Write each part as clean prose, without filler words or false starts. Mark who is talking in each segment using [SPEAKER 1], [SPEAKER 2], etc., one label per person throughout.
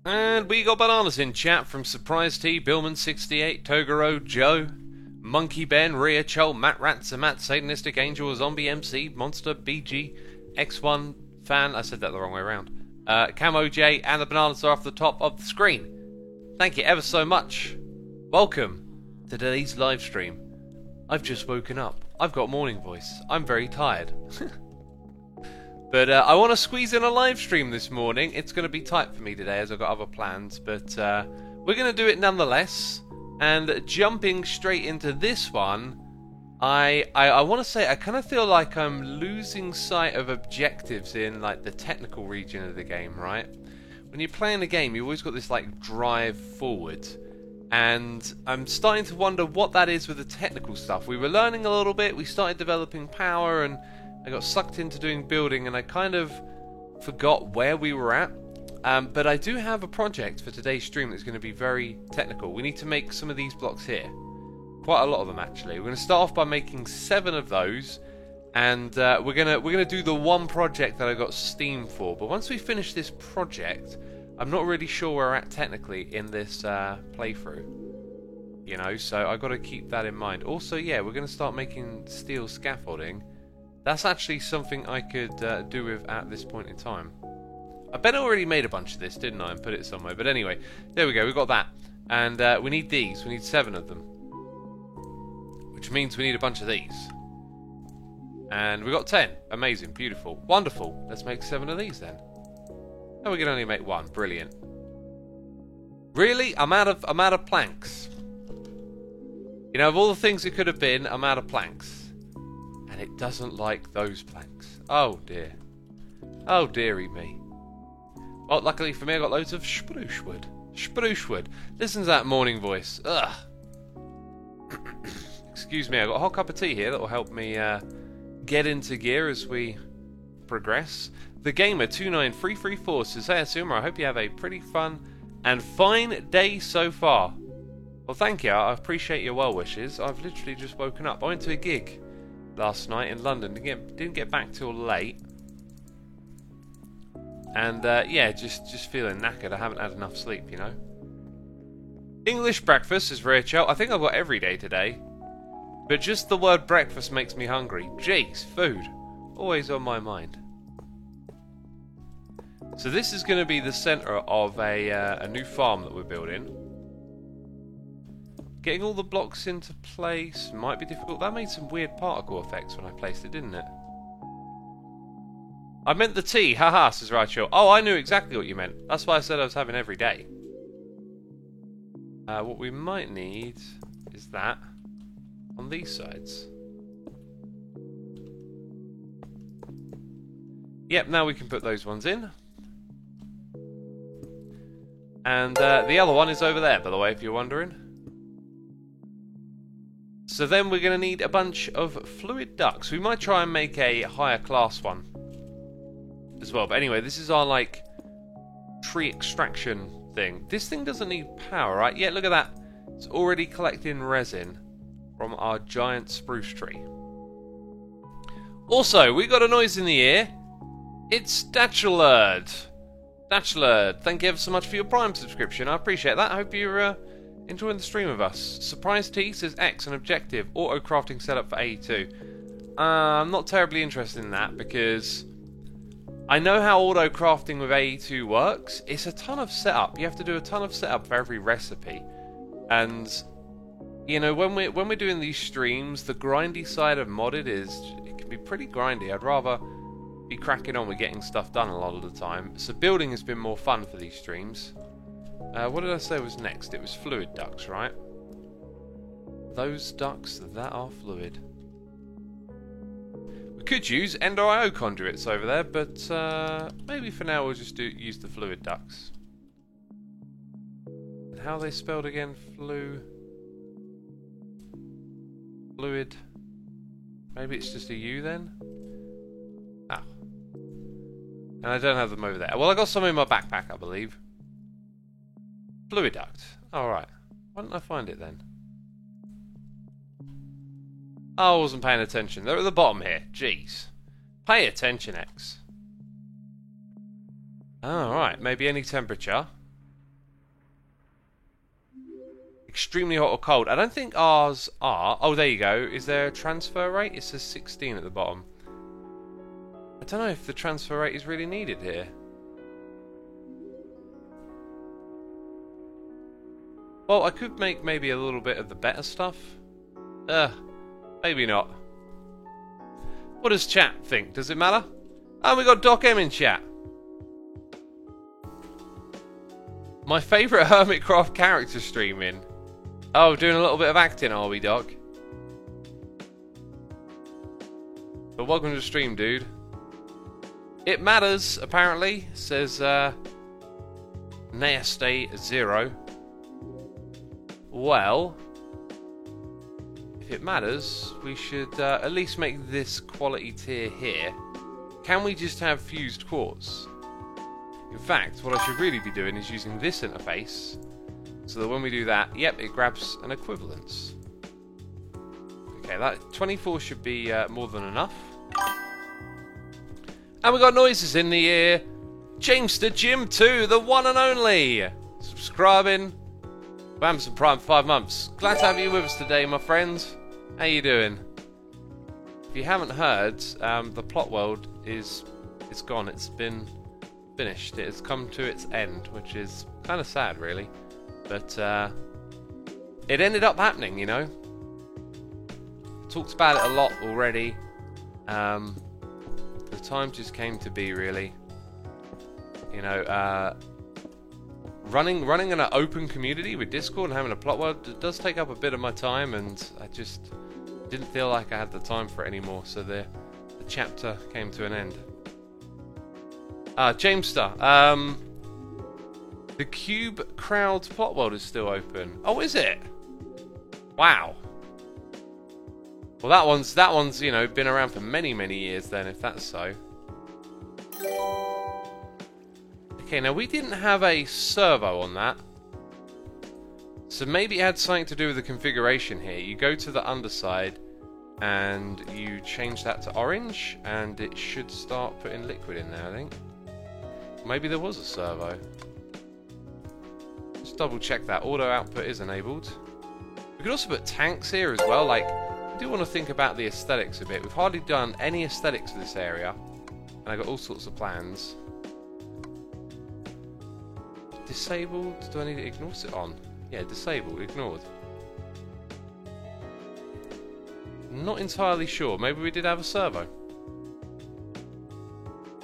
[SPEAKER 1] And we got bananas in chat from Surprise T, Billman68, Toguro, Joe, Monkey Ben, Rhea Chol, Matt Ratzer, Matt Satanistic Angel, Zombie MC, Monster, BG, X1 Fan, I said that the wrong way around, Camo J, and the bananas are off the top of the screen. Thank you ever so much. Welcome to today's live stream. I've just woken up. I've got morning voice. I'm very tired. But I want to squeeze in a live stream this morning. It's going to be tight for me today as I've got other plans, but we're going to do it nonetheless. And jumping straight into this one, I want to say I kind of feel like I'm losing sight of objectives in like the technical region of the game, right? When you're playing a game, you always got this like drive forward, and I'm starting to wonder what that is with the technical stuff. We were learning a little bit. We started developing power, and I got sucked into doing building, and I kind of forgot where we were at. But I do have a project for today's stream that's going to be very technical. We need to make some of these blocks here. Quite a lot of them, actually. We're going to start off by making 7 of those, and we're gonna do the one project that I got Steam for. But once we finish this project, I'm not really sure where we're at technically in this playthrough. You know, so I've got to keep that in mind. Also, yeah, we're going to start making steel scaffolding. That's actually something I could do with at this point in time. I bet I already made a bunch of this, didn't I, and put it somewhere. But anyway, there we go, we got that. And we need these, we need 7 of them. Which means we need a bunch of these. And we got 10. Amazing, beautiful, wonderful. Let's make 7 of these then. Oh, we can only make 1, brilliant. Really? I'm out of planks. You know, of all the things it could have been, I'm out of planks. And it doesn't like those planks. Oh dear. Oh dearie me. Well, luckily for me, I got loads of spruce wood. Spruce wood. Listen to that morning voice. Ugh. Excuse me, I got a hot cup of tea here that will help me get into gear as we progress. The Gamer 29334 says, "Hey Asuma, I hope you have a pretty fun and fine day so far." Well, thank you. I appreciate your well wishes. I've literally just woken up. I went to a gig last night in London. Didn't get back till late. And yeah, just feeling knackered. I haven't had enough sleep, you know. English breakfast is Rachel. I think I've got every day today. But just the word breakfast makes me hungry. Jeez, food. Always on my mind. So this is going to be the centre of a new farm that we're building. Getting all the blocks into place might be difficult. That made some weird particle effects when I placed it, didn't it? I meant the tea, haha, says Rachel. Oh, I knew exactly what you meant. That's why I said I was having every day. What we might need is that on these sides. Yep, now we can put those ones in. And the other one is over there, by the way, if you're wondering. So then we're going to need a bunch of fluid ducts. We might try and make a higher class one as well. But anyway, this is our like tree extraction thing. This thing doesn't need power, right? Yeah, look at that. It's already collecting resin from our giant spruce tree. Also, we got a noise in the ear. It's Datchalerd. Datchalerd, thank you ever so much for your Prime subscription. I appreciate that. I hope you're enjoying the stream with us. Surprise T says X, an objective. Auto crafting setup for AE2. I'm not terribly interested in that because I know how auto crafting with AE2 works. It's a ton of setup. You have to do a ton of setup for every recipe. And you know, when we're doing these streams, the grindy side of modded it can be pretty grindy. I'd rather be cracking on with getting stuff done a lot of the time. So building has been more fun for these streams. What did I say was next? It was fluid ducts, right? Those ducts that are fluid. We could use Ender.io conduits over there, but maybe for now we'll just use the fluid ducts. And how are they spelled again? Fluid. Maybe it's just a U then? Ah. And I don't have them over there. Well, I got some in my backpack, I believe. Fluid duct. Alright. Why didn't I find it then? Oh, I wasn't paying attention. They're at the bottom here. Jeez. Pay attention, X. Alright, maybe any temperature. extremely hot or cold. I don't think ours are. Oh, there you go. Is there a transfer rate? It says 16 at the bottom. I don't know if the transfer rate is really needed here. Well, I could make maybe a little bit of the better stuff. Maybe not. What does chat think? Does it matter? Oh, we got Doc M in chat. My favourite Hermitcraft character streaming. Oh, doing a little bit of acting, are we, Doc? But welcome to the stream, dude. It matters, apparently, says Nayastay0. Well, if it matters, we should at least make this quality tier here. Can we just have fused quartz? In fact, what I should really be doing is using this interface, so that when we do that, yep, it grabs an equivalence. Okay, that 24 should be more than enough. And we got noises in the ear. Jamester Jim 2, the one and only, subscribing. Amazon Prime 5 months. Glad to have you with us today, my friends. How you doing? If you haven't heard, the plot world it's gone. It's been finished. It has come to its end, which is kind of sad, really. But it ended up happening, you know. Talked about it a lot already. The time just came to be, really. You know, running an open community with Discord and having a plot world does take up a bit of my time, and I just didn't feel like I had the time for it anymore, so the chapter came to an end. Jamester, the Cube Crowd plot world is still open. Oh, is it? Wow. Well, that one's you know, been around for many years then, if that's so. Okay, now we didn't have a servo on that, so maybe it had something to do with the configuration here. You go to the underside and you change that to orange, and it should start putting liquid in there, I think. Maybe there was a servo. Just double check that. Auto output is enabled. We could also put tanks here as well. Like, I do want to think about the aesthetics a bit. We've hardly done any aesthetics for this area, and I got all sorts of plans. Disabled? Do I need to ignore it on? Yeah, disabled, ignored. Not entirely sure. Maybe we did have a servo.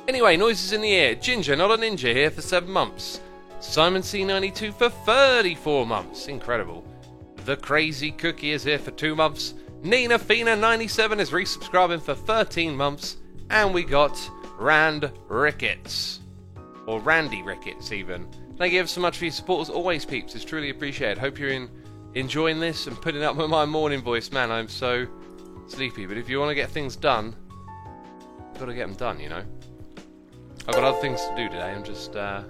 [SPEAKER 1] Anyway, noises in the ear. Ginger, not a ninja, here for 7 months. Simon C92 for 34 months. Incredible. The Crazy Cookie is here for 2 months. Nina Fina 97 is resubscribing for 13 months. And we got Rand Ricketts. Or Randy Ricketts, even. Thank you ever so much for your support as always, peeps. It's truly appreciated. Hope you're enjoying this and putting up with my morning voice. Man, I'm so sleepy. But if you want to get things done, you've got to get them done, you know. I've got other things to do today. I'm just got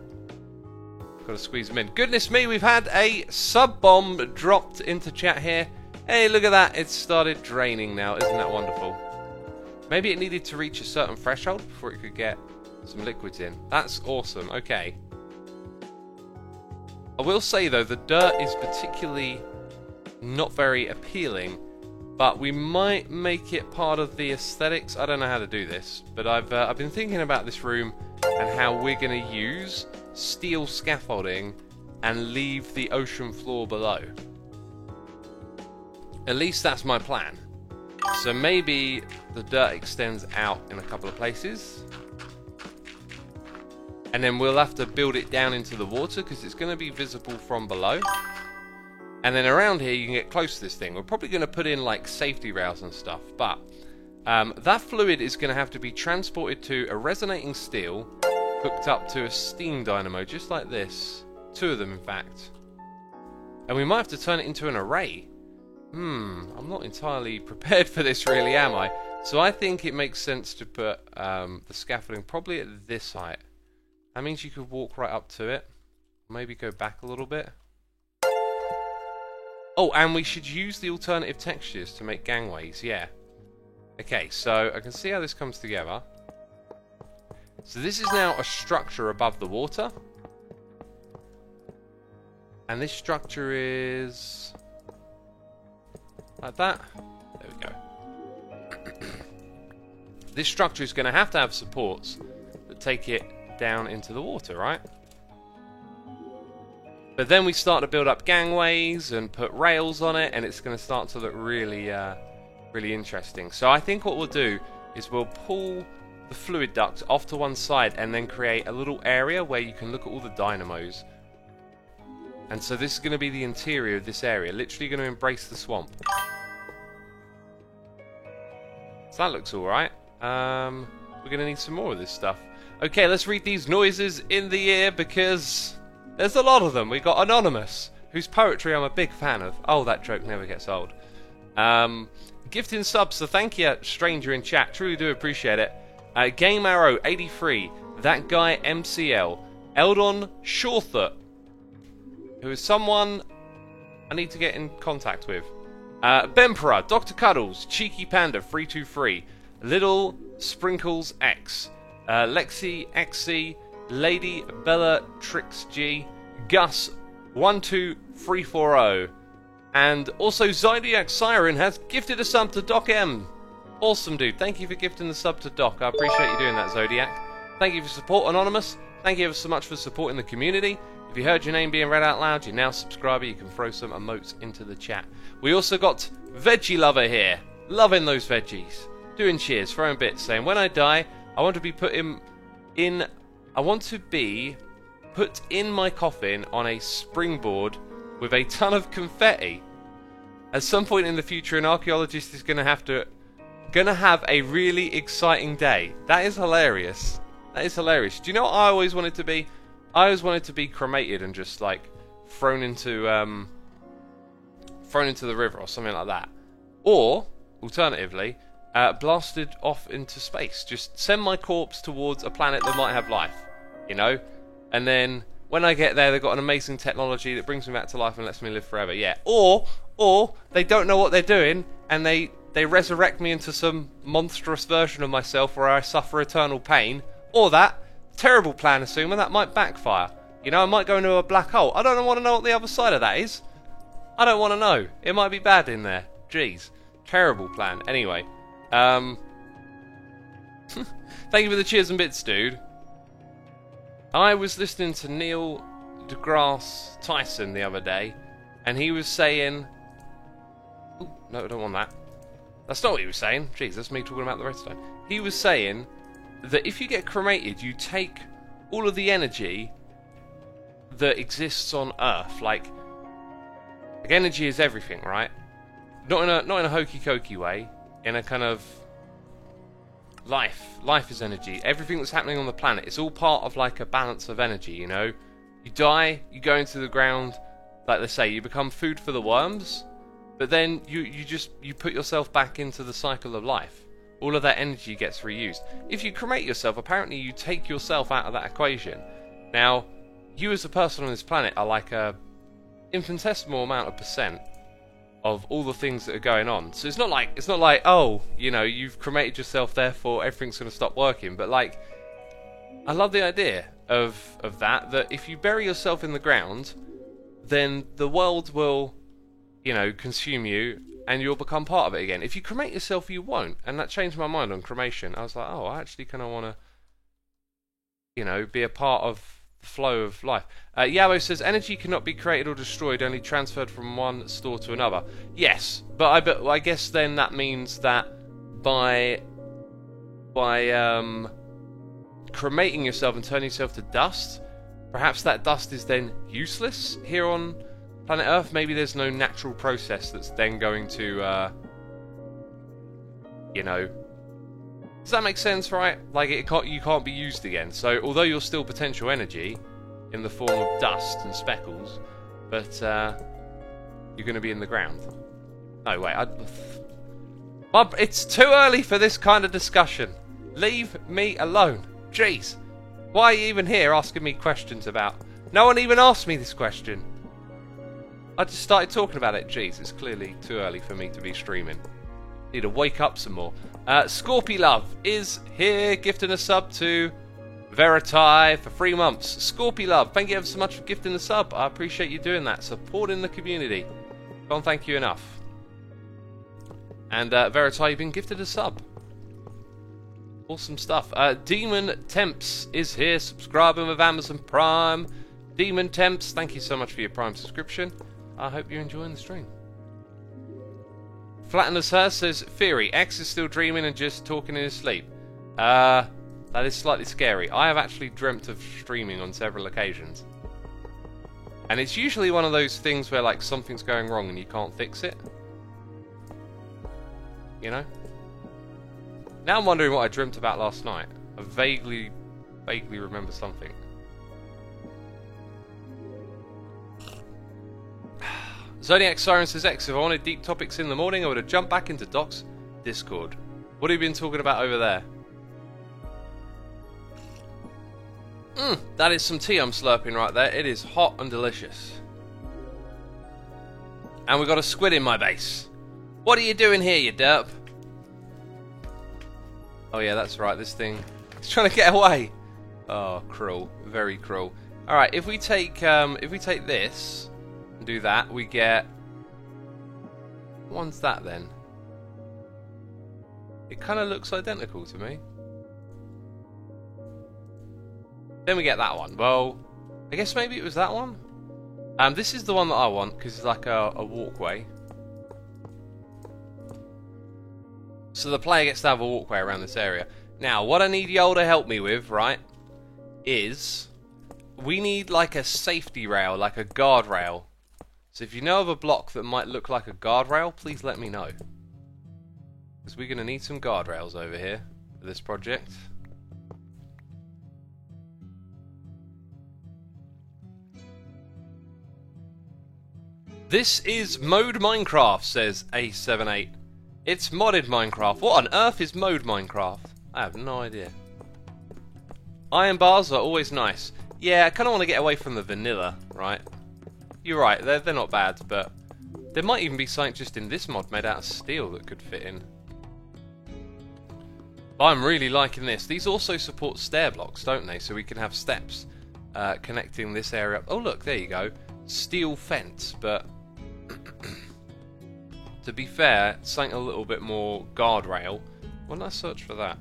[SPEAKER 1] to squeeze them in. Goodness me, we've had a sub bomb dropped into chat here. Hey, look at that. It's started draining now. Isn't that wonderful? Maybe it needed to reach a certain threshold before it could get some liquids in. That's awesome. Okay. I will say, though, the dirt is particularly not very appealing, but we might make it part of the aesthetics. I don't know how to do this, but I've been thinking about this room and how we're going to use steel scaffolding and leave the ocean floor below. At least that's my plan. So maybe the dirt extends out in a couple of places, and then we'll have to build it down into the water because it's going to be visible from below. And then around here you can get close to this thing. We're probably going to put in like safety rails and stuff, but that fluid is going to have to be transported to a resonating steel hooked up to a steam dynamo, just like this. 2 of them, in fact. And we might have to turn it into an array. I'm not entirely prepared for this, really, am I? So I think it makes sense to put the scaffolding probably at this height. That means you could walk right up to it. Maybe go back a little bit. Oh, and we should use the alternative textures to make gangways, yeah. Okay, so I can see how this comes together. So this is now a structure above the water. And this structure is like that. There we go. This structure is going to have supports that take it down into the water, right? But then we start to build up gangways and put rails on it, and it's going to start to look really, really interesting. So I think what we'll do is we'll pull the fluid duct off to one side and then create a little area where you can look at all the dynamos. And so this is going to be the interior of this area, literally going to embrace the swamp. So that looks alright. We're going to need some more of this stuff. Okay, let's read these noises in the ear because there's a lot of them. We got Anonymous, whose poetry I'm a big fan of. Oh, that joke never gets old. Gifting subs, so thank you, stranger in chat. Truly do appreciate it. Game Arrow 83, that guy MCL, Eldon Shorthut, who is someone I need to get in contact with. Bempera, Dr. Cuddles, Cheeky Panda 323, Little Sprinkles X, Lexi XC, Lady Bella Trix G, Gus 12340, and also Zodiac Siren has gifted a sub to Doc M. Awesome, dude. Thank you for gifting the sub to Doc. I appreciate you doing that, Zodiac. Thank you for support, Anonymous. Thank you ever so much for supporting the community. If you heard your name being read out loud, you're now a subscriber. You can throw some emotes into the chat. We also got Veggie Lover here. Loving those veggies. Doing cheers, throwing bits, saying, when I die, I want to be put in my coffin on a springboard with a ton of confetti. At some point in the future, an archaeologist is going to have a really exciting day. That is hilarious. That is hilarious. Do you know what I always wanted to be? I always wanted to be cremated and just like thrown into the river or something like that. Or alternatively, blasted off into space. Just send my corpse towards a planet that might have life, you know? And then when I get there, they've got an amazing technology that brings me back to life and lets me live forever. Yeah. Or they don't know what they're doing and they resurrect me into some monstrous version of myself where I suffer eternal pain. Or that terrible plan, assuming that might backfire. You know, I might go into a black hole. I don't want to know what the other side of that is. I don't want to know. It might be bad in there. Jeez. Terrible plan. Anyway. Thank you for the cheers and bits, dude. I was listening to Neil deGrasse Tyson the other day, and he was saying... Ooh, no, I don't want that. That's not what he was saying. Jeez, that's me talking about the redstone. He was saying that if you get cremated, you take all of the energy that exists on Earth. Like energy is everything, right? Not in a hokey-cokey way. In a kind of life is energy. Everything that's happening on the planet, it's all part of like a balance of energy, you know? You die, you go into the ground, like they say, you become food for the worms, but then you put yourself back into the cycle of life. All of that energy gets reused. If you cremate yourself, apparently you take yourself out of that equation. Now, you as a person on this planet are like a infinitesimal amount of percent of all the things that are going on. So it's not like oh, you know, you've cremated yourself, therefore everything's going to stop working. But like, I love the idea of that if you bury yourself in the ground, then the world will, you know, consume you and you'll become part of it again. If you cremate yourself, you won't. And that changed my mind on cremation. I was like, oh, I actually kind of want to, you know, be a part of the flow of life. Yabo says, energy cannot be created or destroyed, only transferred from one store to another. Yes, but I guess then that means that by cremating yourself and turning yourself to dust, perhaps that dust is then useless here on planet Earth. Maybe there's no natural process that's then going to, you know... Does that make sense, right? Like, you can't be used again. So, although you're still potential energy, in the form of dust and speckles, but, you're going to be in the ground. No, wait, it's too early for this kind of discussion. Leave me alone. Jeez. Why are you even here asking me questions about... No one even asked me this question. I just started talking about it. Jeez, it's clearly too early for me to be streaming. Need to wake up some more. Scorpy Love is here, gifting a sub to Veritae for 3 months. Scorpy Love, thank you ever so much for gifting the sub. I appreciate you doing that, supporting the community. Can't thank you enough. And Veritae, you've been gifted a sub. Awesome stuff. Demon Temps is here, subscribing with Amazon Prime. Demon Temps, thank you so much for your Prime subscription. I hope you're enjoying the stream. Flatten as Her says, Theory, X is still dreaming and just talking in his sleep. That is slightly scary. I have actually dreamt of streaming on several occasions. And it's usually one of those things where like something's going wrong and you can't fix it. You know? Now I'm wondering what I dreamt about last night. I vaguely remember something. Zodiac Siren says, X, if I wanted deep topics in the morning, I would have jumped back into Doc's Discord. What have you been talking about over there? That is some tea I'm slurping right there. It is hot and delicious. And we've got a squid in my base. What are you doing here, you derp? Oh yeah, that's right, this thing. It's trying to get away. Oh, cruel. Very cruel. Alright, if we take this and do that, we get... What one's that then? It kind of looks identical to me. Then we get that one. Well, I guess maybe it was that one. This is the one that I want because it's like a walkway. So the player gets to have a walkway around this area. Now, what I need y'all to help me with, right, is we need like a safety rail, like a guardrail. So if you know of a block that might look like a guardrail, please let me know. Because we're going to need some guardrails over here for this project. This is Mode Minecraft, says A78. It's modded Minecraft. What on earth is Mode Minecraft? I have no idea. Iron bars are always nice. Yeah, I kind of want to get away from the vanilla, right? You're right, they're not bad, but there might even be something just in this mod made out of steel that could fit in. I'm really liking this. These also support stair blocks, don't they? So we can have steps connecting this area up. Oh look, there you go. Steel fence, but to be fair, something a little bit more guardrail. Why don't I search for that?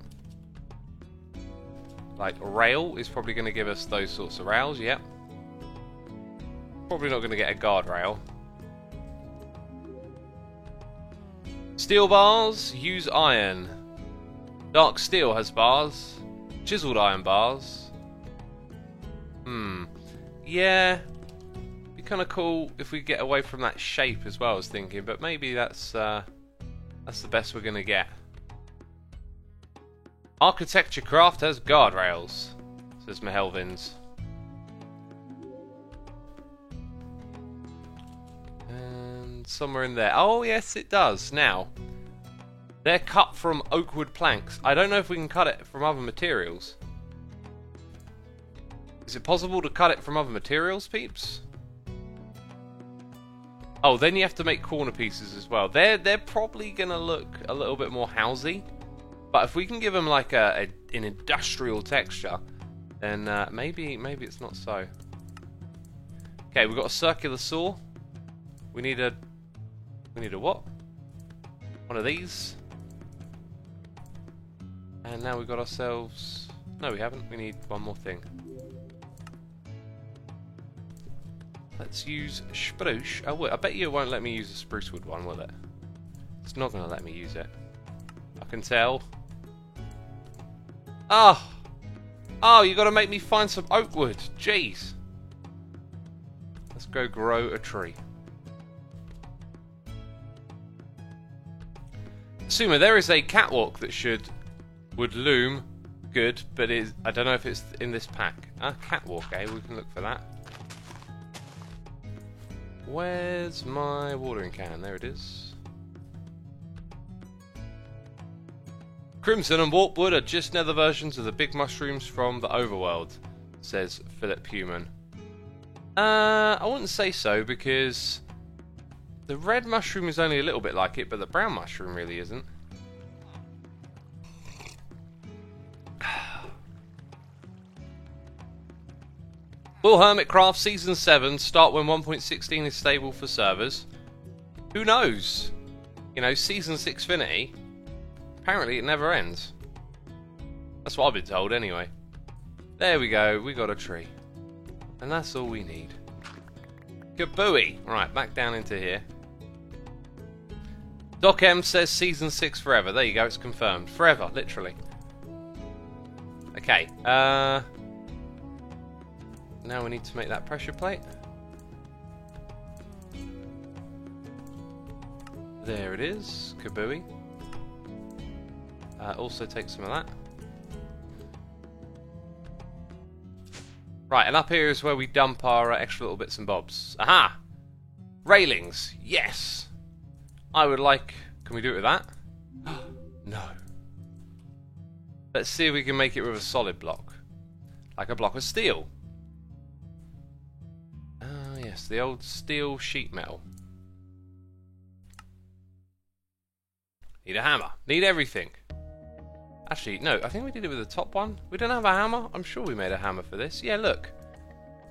[SPEAKER 1] Like, rail is probably going to give us those sorts of rails, yep. Probably not going to get a guardrail. Steel bars, use iron. Dark steel has bars. Chiseled iron bars. Yeah. Kind of cool if we get away from that shape as well, I was thinking, but maybe that's the best we're gonna get. Architecture craft has guardrails, says Mahelvins. And somewhere in there, oh yes it does. Now they're cut from oak wood planks. I don't know if we can cut it from other materials. Is it possible to cut it from other materials, peeps? Oh, then you have to make corner pieces as well. They're probably gonna look a little bit more housey, but if we can give them like an industrial texture, then maybe it's not so. Okay, we've got a circular saw. We need a what? One of these. And now we've got ourselves. No, we haven't. We need one more thing. Let's use spruce. Oh, I bet you it won't let me use a spruce wood one, will it? It's not going to let me use it. I can tell. Oh! Oh, you got to make me find some oak wood. Jeez. Let's go grow a tree. Suma, there is a catwalk that would loom good, but I don't know if it's in this pack. Catwalk, eh? We can look for that. Where's my watering can? There it is. Crimson and Warpwood are just nether versions of the big mushrooms from the overworld, says Philip Human. I wouldn't say so, because the red mushroom is only a little bit like it, but the brown mushroom really isn't. Will Hermitcraft Season 7 start when 1.16 is stable for servers? Who knows? You know, Season 6finity, apparently it never ends. That's what I've been told anyway. There we go, we got a tree. And that's all we need. Kabooey! Right, back down into here. Doc M says Season 6 forever. There you go, it's confirmed. Forever, literally. Okay, now we need to make that pressure plate. There it is. Kabooey. Also take some of that. Right, and up here is where we dump our extra little bits and bobs. Aha! Railings. Yes! I would like... Can we do it with that? No. Let's see if we can make it with a solid block. Like a block of steel. Ah, yes, the old steel sheet metal. Need a hammer. Need everything. Actually, no, I think we did it with the top one. We don't have a hammer? I'm sure we made a hammer for this. Yeah, look.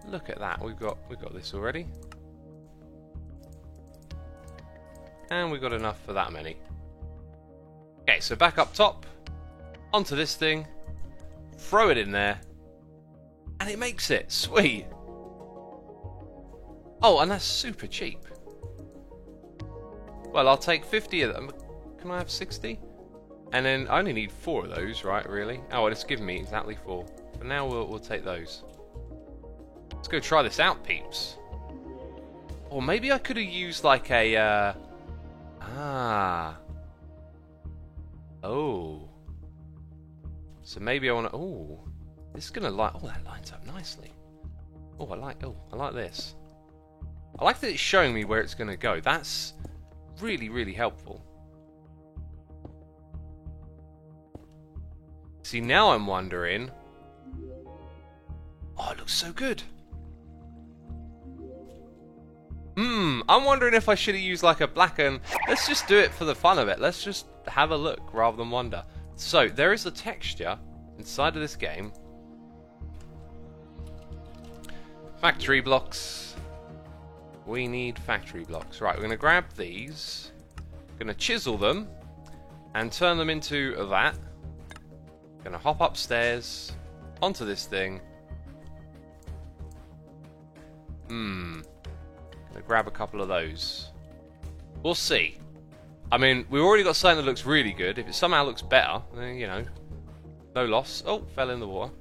[SPEAKER 1] Look at that. We've got this already. And we've got enough for that many. Okay, so back up top. Onto this thing. Throw it in there. And it makes it. Sweet. Oh, and that's super cheap. Well, I'll take 50 of them. Can I have 60? And then I only need 4 of those, right, really? Oh, well, it's given me exactly 4. For now, we'll take those. Let's go try this out, peeps. Or maybe I could have used like a... Oh. So maybe I want to... Oh. This is going to light... Oh, that lines up nicely. Oh, I like this. I like that it's showing me where it's going to go. That's really, really helpful. See, now I'm wondering... Oh, it looks so good. I'm wondering if I should have used like a blacken. Let's just do it for the fun of it. Let's just have a look rather than wonder. So, there is a texture inside of this game. Factory blocks. We need factory blocks. Right, we're going to grab these. Going to chisel them. And turn them into that. Going to hop upstairs. Onto this thing. Going to grab a couple of those. We'll see. I mean, we've already got something that looks really good. If it somehow looks better, then, you know, no loss. Oh, fell in the water.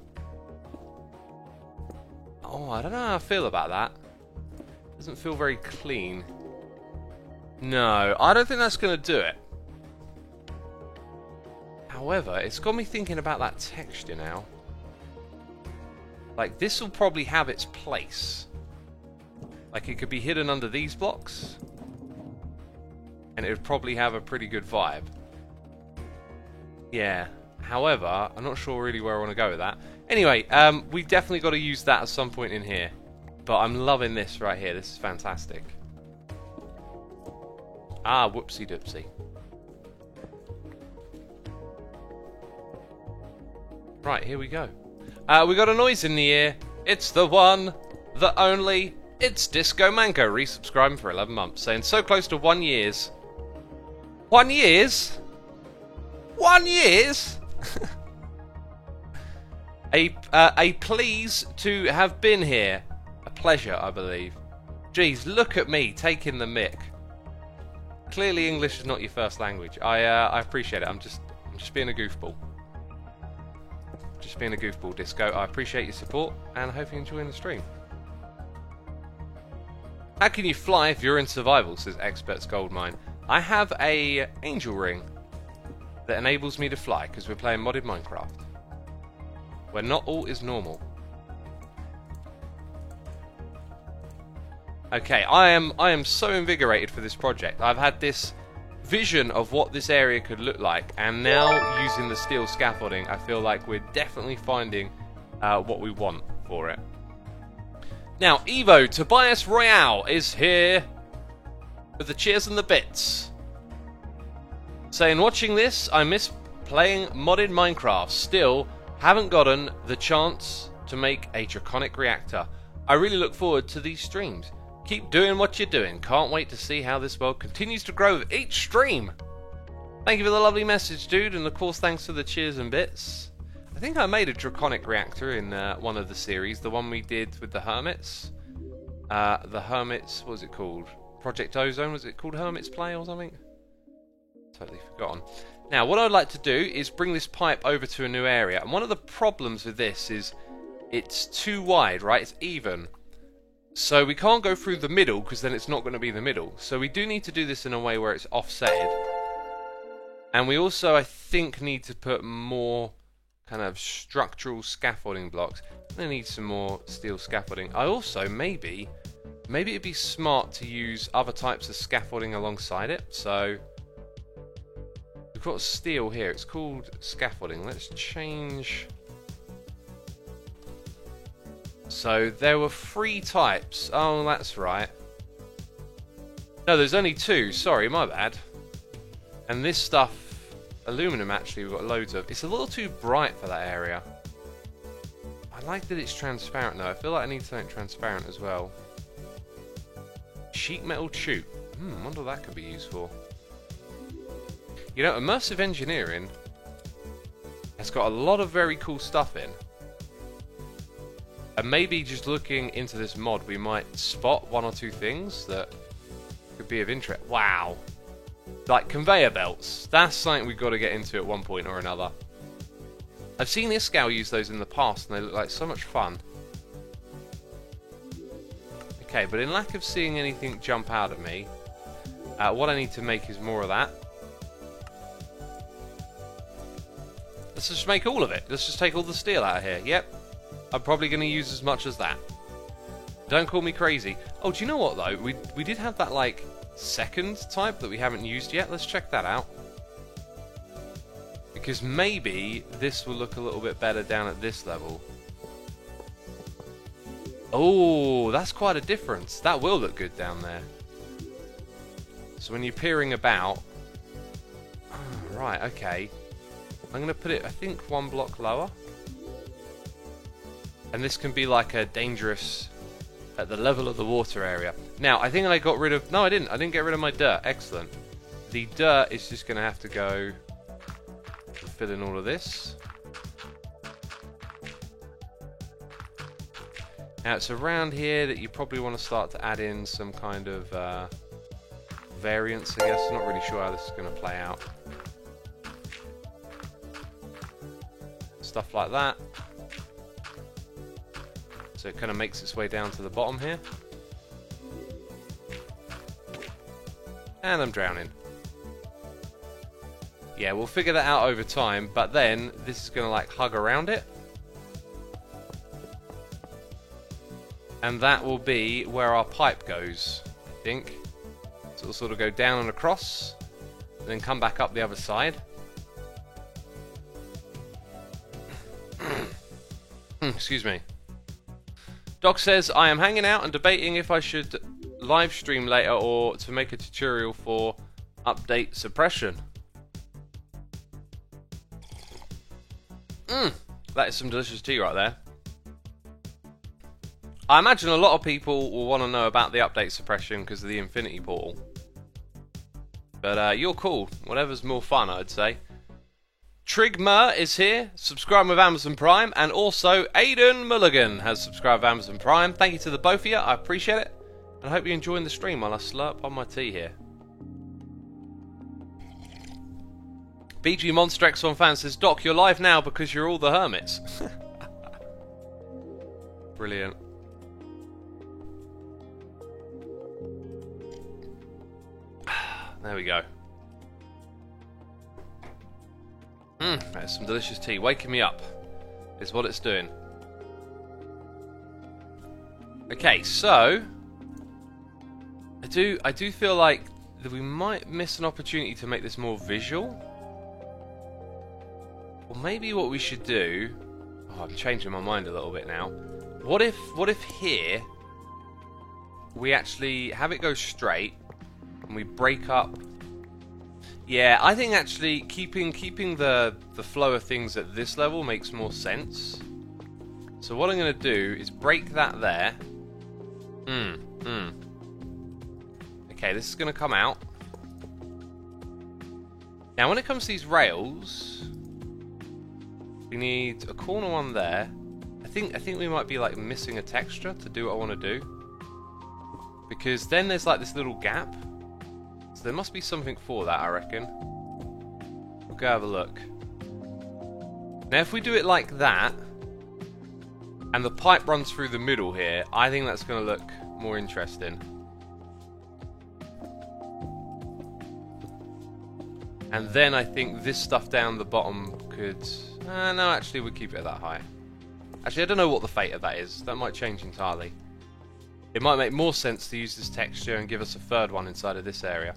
[SPEAKER 1] Oh, I don't know how I feel about that. Doesn't feel very clean. No, I don't think that's going to do it. However, it's got me thinking about that texture now. Like, this will probably have its place. Like, it could be hidden under these blocks. And it would probably have a pretty good vibe. Yeah. However, I'm not sure really where I want to go with that. Anyway, we definitely got to use that at some point in here. But I'm loving this right here. This is fantastic. Ah, whoopsie doopsie. Right, here we go. We got a noise in the ear. It's the one, the only, it's Disco Manco, resubscribing for 11 months, saying so close to 1 years. 1 years? 1 years? A please to have been here. A pleasure, I believe. Jeez, look at me taking the mick. Clearly English is not your first language. I appreciate it. I'm just being a goofball. Just being a goofball, Disco. I appreciate your support, and I hope you're enjoying the stream. How can you fly if you're in survival, says Experts Goldmine. I have a angel ring that enables me to fly, because we're playing modded Minecraft, where not all is normal. Okay, I am so invigorated for this project. I've had this vision of what this area could look like, and now using the steel scaffolding, I feel like we're definitely finding what we want for it. Now, Evo Tobias Royale is here with the cheers and the bits, saying, watching this, I miss playing modded Minecraft. Still, haven't gotten the chance to make a draconic reactor. I really look forward to these streams. Keep doing what you're doing. Can't wait to see how this world continues to grow with each stream. Thank you for the lovely message, dude, and of course thanks for the cheers and bits. I think I made a draconic reactor in one of the series, the one we did with the Hermits. The Hermits, what was it called? Project Ozone, was it called Hermits Play or something? Totally forgotten. Now, what I'd like to do is bring this pipe over to a new area, and one of the problems with this is it's too wide, right? It's even. So we can't go through the middle, because then it's not going to be the middle. So we do need to do this in a way where it's offsetted. And we also, I think, need to put more kind of structural scaffolding blocks. I need some more steel scaffolding. I also, maybe it'd be smart to use other types of scaffolding alongside it. So we've got steel here. It's called scaffolding. Let's change. So there were 3 types. Oh, that's right. No, there's only 2. Sorry, my bad. And this stuff, aluminum actually, we've got loads of. It's a little too bright for that area. I like that it's transparent though. I feel like I need something transparent as well. Sheet metal tube. Wonder what that could be used for. You know, immersive engineering has got a lot of very cool stuff in. And maybe just looking into this mod, we might spot 1 or 2 things that could be of interest. Wow. Like conveyor belts. That's something we've got to get into at one point or another. I've seen Iskall use those in the past and they look like so much fun. Okay, but in lack of seeing anything jump out at me, what I need to make is more of that. Let's just make all of it. Let's just take all the steel out of here. Yep. I'm probably going to use as much as that. Don't call me crazy. Oh, do you know what though? We did have that like second type that we haven't used yet. Let's check that out. Because maybe this will look a little bit better down at this level. Oh, that's quite a difference. That will look good down there. So when you're peering about... Oh, right, okay. I'm going to put it, I think, 1 block lower. And this can be like a dangerous... at the level of the water area. Now, I think I got rid of... No, I didn't. I didn't get rid of my dirt. Excellent. The dirt is just going to have to go... fill in all of this. Now, it's around here that you probably want to start to add in some kind of variance, I guess. Not really sure how this is going to play out. Stuff like that. So it kind of makes its way down to the bottom here. And I'm drowning. Yeah, we'll figure that out over time, but then this is going to like hug around it. And that will be where our pipe goes, I think. So it'll sort of go down and across, and then come back up the other side. Excuse me. Doc says, I am hanging out and debating if I should live stream later or to make a tutorial for update suppression. That is some delicious tea right there. I imagine a lot of people will want to know about the update suppression because of the Infinity Portal. But you're cool. Whatever's more fun, I'd say. Trigmer is here, subscribing with Amazon Prime, and also Aidan Mulligan has subscribed with Amazon Prime. Thank you to the both of you, I appreciate it. And I hope you're enjoying the stream while I slurp on my tea here. BG Monster X1 fan says, Doc, you're live now because you're all the hermits. Brilliant. There we go. That's some delicious tea. Waking me up is what it's doing. Okay, so I do feel like that we might miss an opportunity to make this more visual. Or maybe what we should do... Oh, I'm changing my mind a little bit now. What if here we actually have it go straight and we break up... Yeah, I think actually keeping the flow of things at this level makes more sense. So what I'm going to do is break that there, Okay, this is going to come out. Now, when it comes to these rails, we need a corner one there. I think we might be like missing a texture to do what I want to do. Because then there's like this little gap. So there must be something for that, I reckon. We'll go have a look. Now if we do it like that, and the pipe runs through the middle here, I think that's going to look more interesting. And then I think this stuff down the bottom could... no, actually we'll keep it at that height. Actually, I don't know what the fate of that is. That might change entirely. It might make more sense to use this texture and give us a third one inside of this area.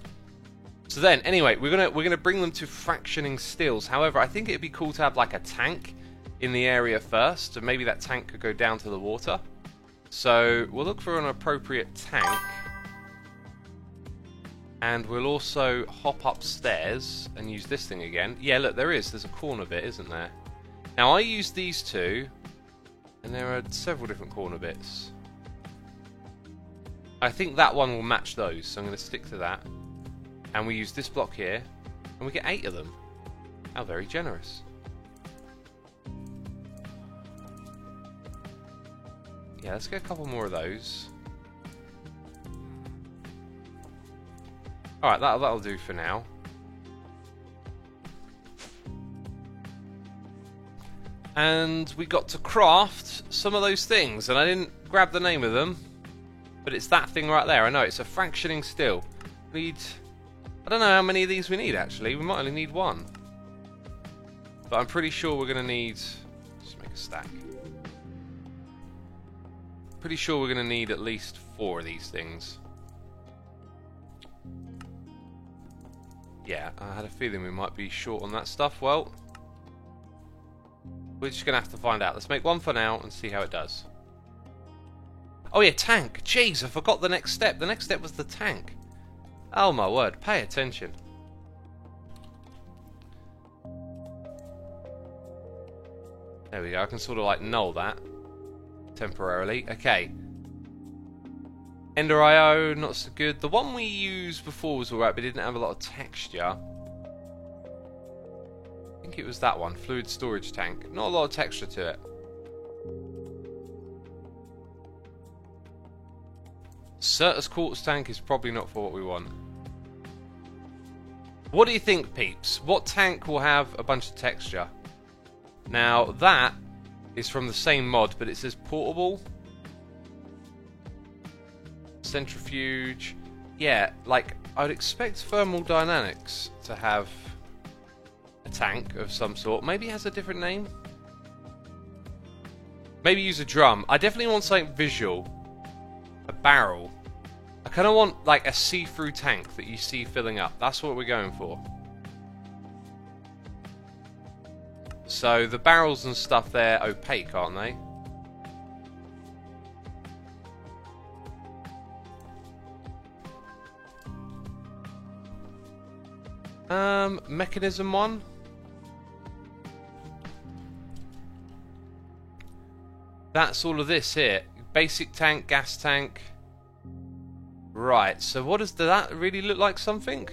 [SPEAKER 1] So then, anyway, we're gonna bring them to fractioning stills. However, I think it'd be cool to have like a tank in the area first, and maybe that tank could go down to the water. So we'll look for an appropriate tank, and we'll also hop upstairs and use this thing again. Yeah, look, there's a corner bit, isn't there? Now I use these two, and there are several different corner bits. I think that one will match those, so I'm going to stick to that. And we use this block here, and we get 8 of them. How very generous. Yeah, let's get a couple more of those. Alright, that'll do for now. And we got to craft some of those things, and I didn't grab the name of them. But it's that thing right there. I know, it's a fractioning still. I don't know how many of these we need, actually. We might only need 1. But I'm pretty sure we're going to need... Just make a stack. Pretty sure we're going to need at least 4 of these things. Yeah, I had a feeling we might be short on that stuff. Well, we're just going to have to find out. Let's make 1 for now and see how it does. Oh yeah, tank. Jeez, I forgot the next step. The next step was the tank. Oh my word, pay attention. There we go, I can sort of like null that temporarily. Okay. Ender IO, not so good. The one we used before was alright, but it didn't have a lot of texture. I think it was that one, fluid storage tank. Not a lot of texture to it. Certus quartz tank is probably not for what we want. What do you think, peeps? What tank will have a bunch of texture? Now, that is from the same mod, but it says portable. Centrifuge. Yeah, like, I'd expect Thermal Dynamics to have a tank of some sort. Maybe it has a different name? Maybe use a drum. I definitely want something visual. A barrel. I kind of want like a see-through tank that you see filling up. That's what we're going for. So the barrels and stuff, they're opaque, aren't they? Mechanism one. That's all of this here. Basic tank, gas tank. Right, so what does that really look like something?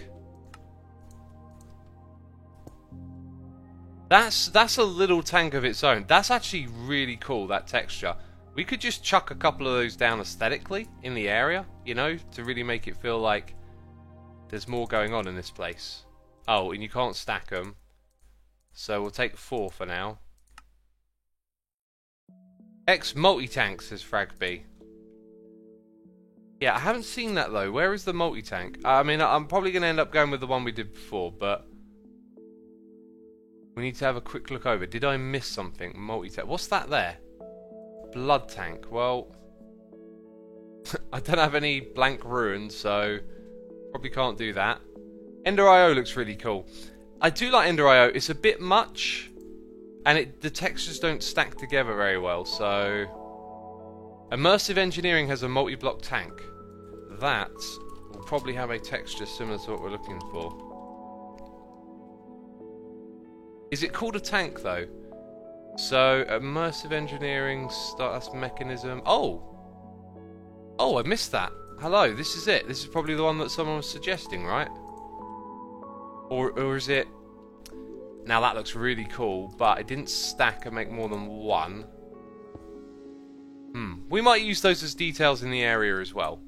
[SPEAKER 1] That's a little tank of its own. That's actually really cool, that texture. We could just chuck a couple of those down aesthetically in the area, you know, to really make it feel like there's more going on in this place. Oh, and you can't stack them. So we'll take 4 for now. X multi-tank, says Fragby. Yeah, I haven't seen that though. Where is the multi-tank? I mean, I'm probably going to end up going with the one we did before, but we need to have a quick look over. Did I miss something? Multi-tank. What's that there? Blood tank. Well, I don't have any blank ruins, so probably can't do that. Ender IO looks really cool. I do like Ender IO. It's a bit much, and the textures don't stack together very well, so... Immersive Engineering has a multi-block tank. That will probably have a texture similar to what we're looking for. Is it called a tank, though? So, Immersive Engineering, that's mechanism... Oh! Oh, I missed that. Hello, this is it. This is probably the one that someone was suggesting, right? Or is it... Now that looks really cool, but it didn't stack and make more than one. We might use those as details in the area as well.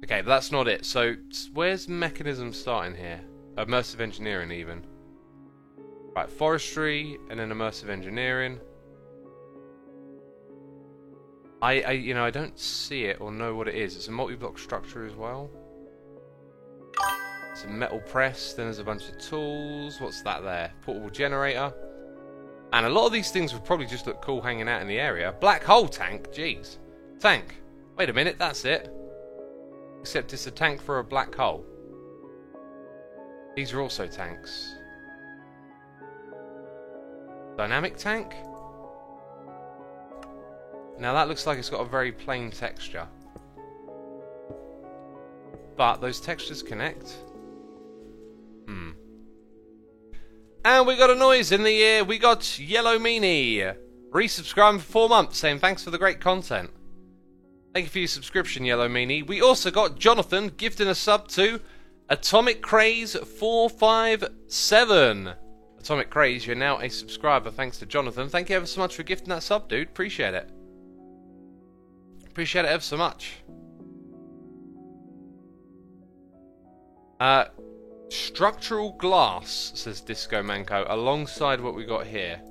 [SPEAKER 1] Okay, but that's not it. So, where's mechanism starting here? Immersive engineering, even. Right, forestry, and then immersive engineering. You know, I don't see it or know what it is. It's a multi-block structure as well. It's a metal press, then there's a bunch of tools. What's that there? Portable generator. And a lot of these things would probably just look cool hanging out in the area. Black hole tank, jeez. Tank. Wait a minute, that's it. Except it's a tank for a black hole. These are also tanks. Dynamic tank? Now that looks like it's got a very plain texture. But those textures connect. And we got a noise in the ear. We got Yellow Meanie resubscribing for 4 months, saying thanks for the great content. Thank you for your subscription, Yellow Meanie. We also got Jonathan gifting a sub to Atomic Craze 457. Atomic Craze, you're now a subscriber thanks to Jonathan. Thank you ever so much for gifting that sub, dude. Appreciate it. Appreciate it ever so much. Structural glass, says Disco Manco, alongside what we got here.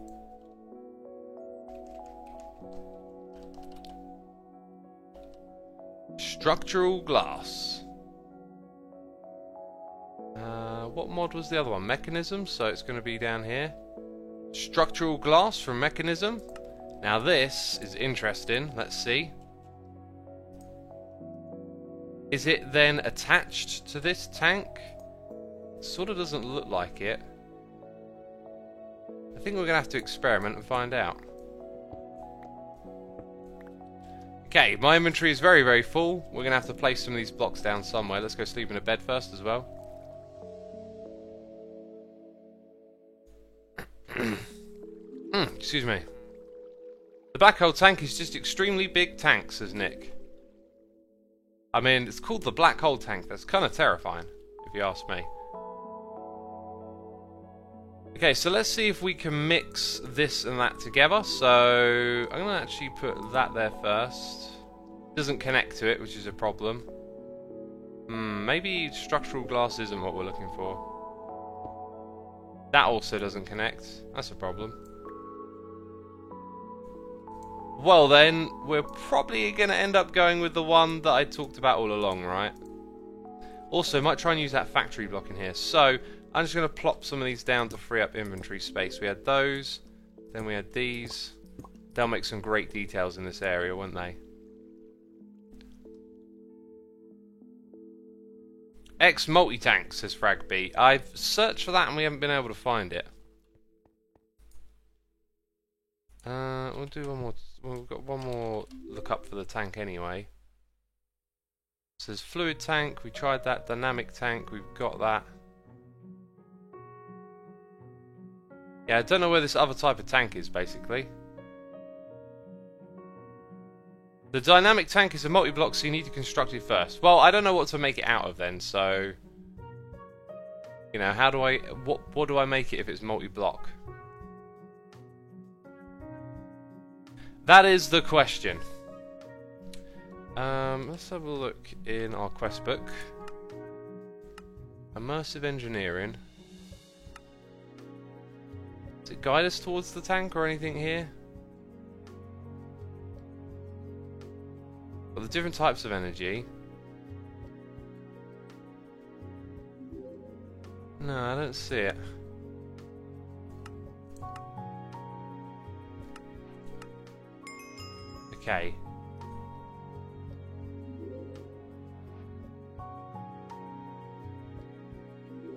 [SPEAKER 1] Structural glass. What mod was the other one? Mechanism, so it's going to be down here. Structural glass from Mechanism. Now this is interesting. Let's see. Is it then attached to this tank? Sort of doesn't look like it. I think we're going to have to experiment and find out. Okay, my inventory is very, very full. We're going to have to place some of these blocks down somewhere. Let's go sleep in a bed first as well. Excuse me. The black hole tank is just extremely big tank, says Nick. I mean, it's called the black hole tank. That's kind of terrifying, if you ask me. Okay, so let's see if we can mix this and that together. So I'm going to actually put that there first. It doesn't connect to it, which is a problem. Maybe structural glass isn't what we're looking for. That also doesn't connect. That's a problem. Well then, we're probably going to end up going with the one that I talked about all along, right? Also, might try and use that factory block in here. So, I'm just going to plop some of these down to free up inventory space. We had those, then we had these. They'll make some great details in this area, won't they? X multi-tank, says Fragb. I've searched for that and we haven't been able to find it. We'll do one more. We've got one more look up for the tank anyway. It says fluid tank. We tried that. Dynamic tank. We've got that. Yeah, I don't know where this other type of tank is, basically. The dynamic tank is a multi-block, so you need to construct it first. Well, I don't know what to make it out of then, so... You know, how do I... What do I make it if it's multi-block? That is the question. Let's have a look in our quest book. Immersive engineering. Does it guide us towards the tank or anything here? Well, the different types of energy. No, I don't see it. Okay.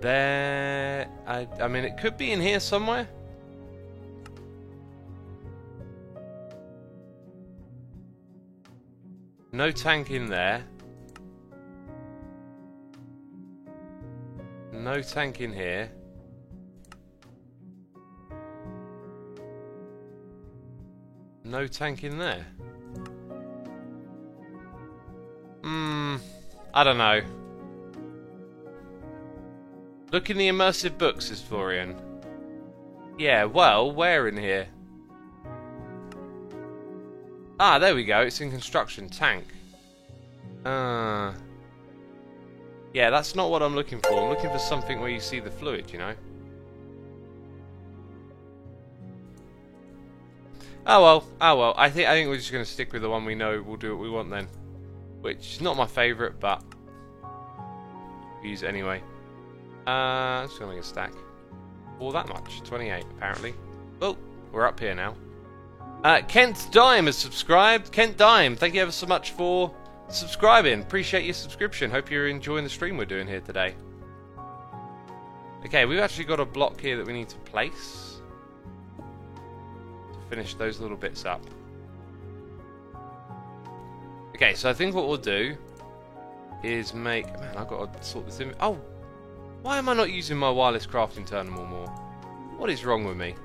[SPEAKER 1] There... I mean, it could be in here somewhere. No tank in there. No tank in here. No tank in there. I don't know. Look in the immersive books, says Florian. Yeah, well, where in here? Ah, there we go. It's in construction. Tank. Yeah, that's not what I'm looking for. I'm looking for something where you see the fluid, you know? Oh well, oh well. I think we're just going to stick with the one we know. We'll do what we want then. Which is not my favourite, but we use it anyway. I'm just going to make a stack. All that much. 28, apparently. Oh, we're up here now. Kent Dime has subscribed. Kent Dime, thank you ever so much for subscribing. Appreciate your subscription. Hope you're enjoying the stream we're doing here today. Okay, we've actually got a block here that we need to place to finish those little bits up. Okay, so I think what we'll do is make... Man, I've got to sort this in... Oh! Why am I not using my wireless crafting terminal more? What is wrong with me?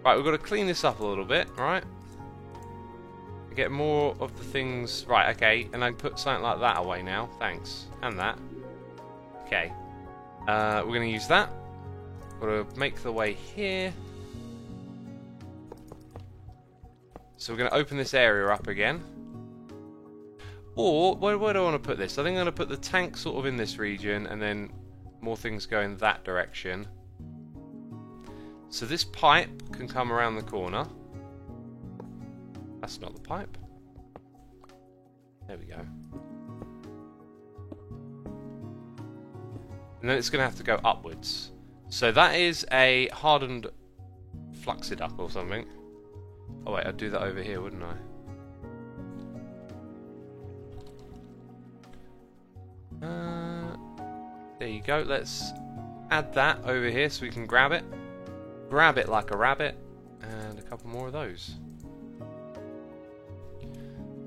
[SPEAKER 1] Right, we've got to clean this up a little bit, right? Get more of the things... Right, okay, and I can put something like that away now. Thanks. And that. Okay. We're going to use that. We're going to make the way here. So we're going to open this area up again. Or, where do I want to put this? I think I'm going to put the tank sort of in this region, and then more things go in that direction. So this pipe can come around the corner. That's not the pipe. There we go. And then it's going to have to go upwards. So that is a hardened fluxiduct or something. Oh wait, I'd do that over here, wouldn't I? There you go. Let's add that over here so we can grab it. Grab it like a rabbit. And a couple more of those.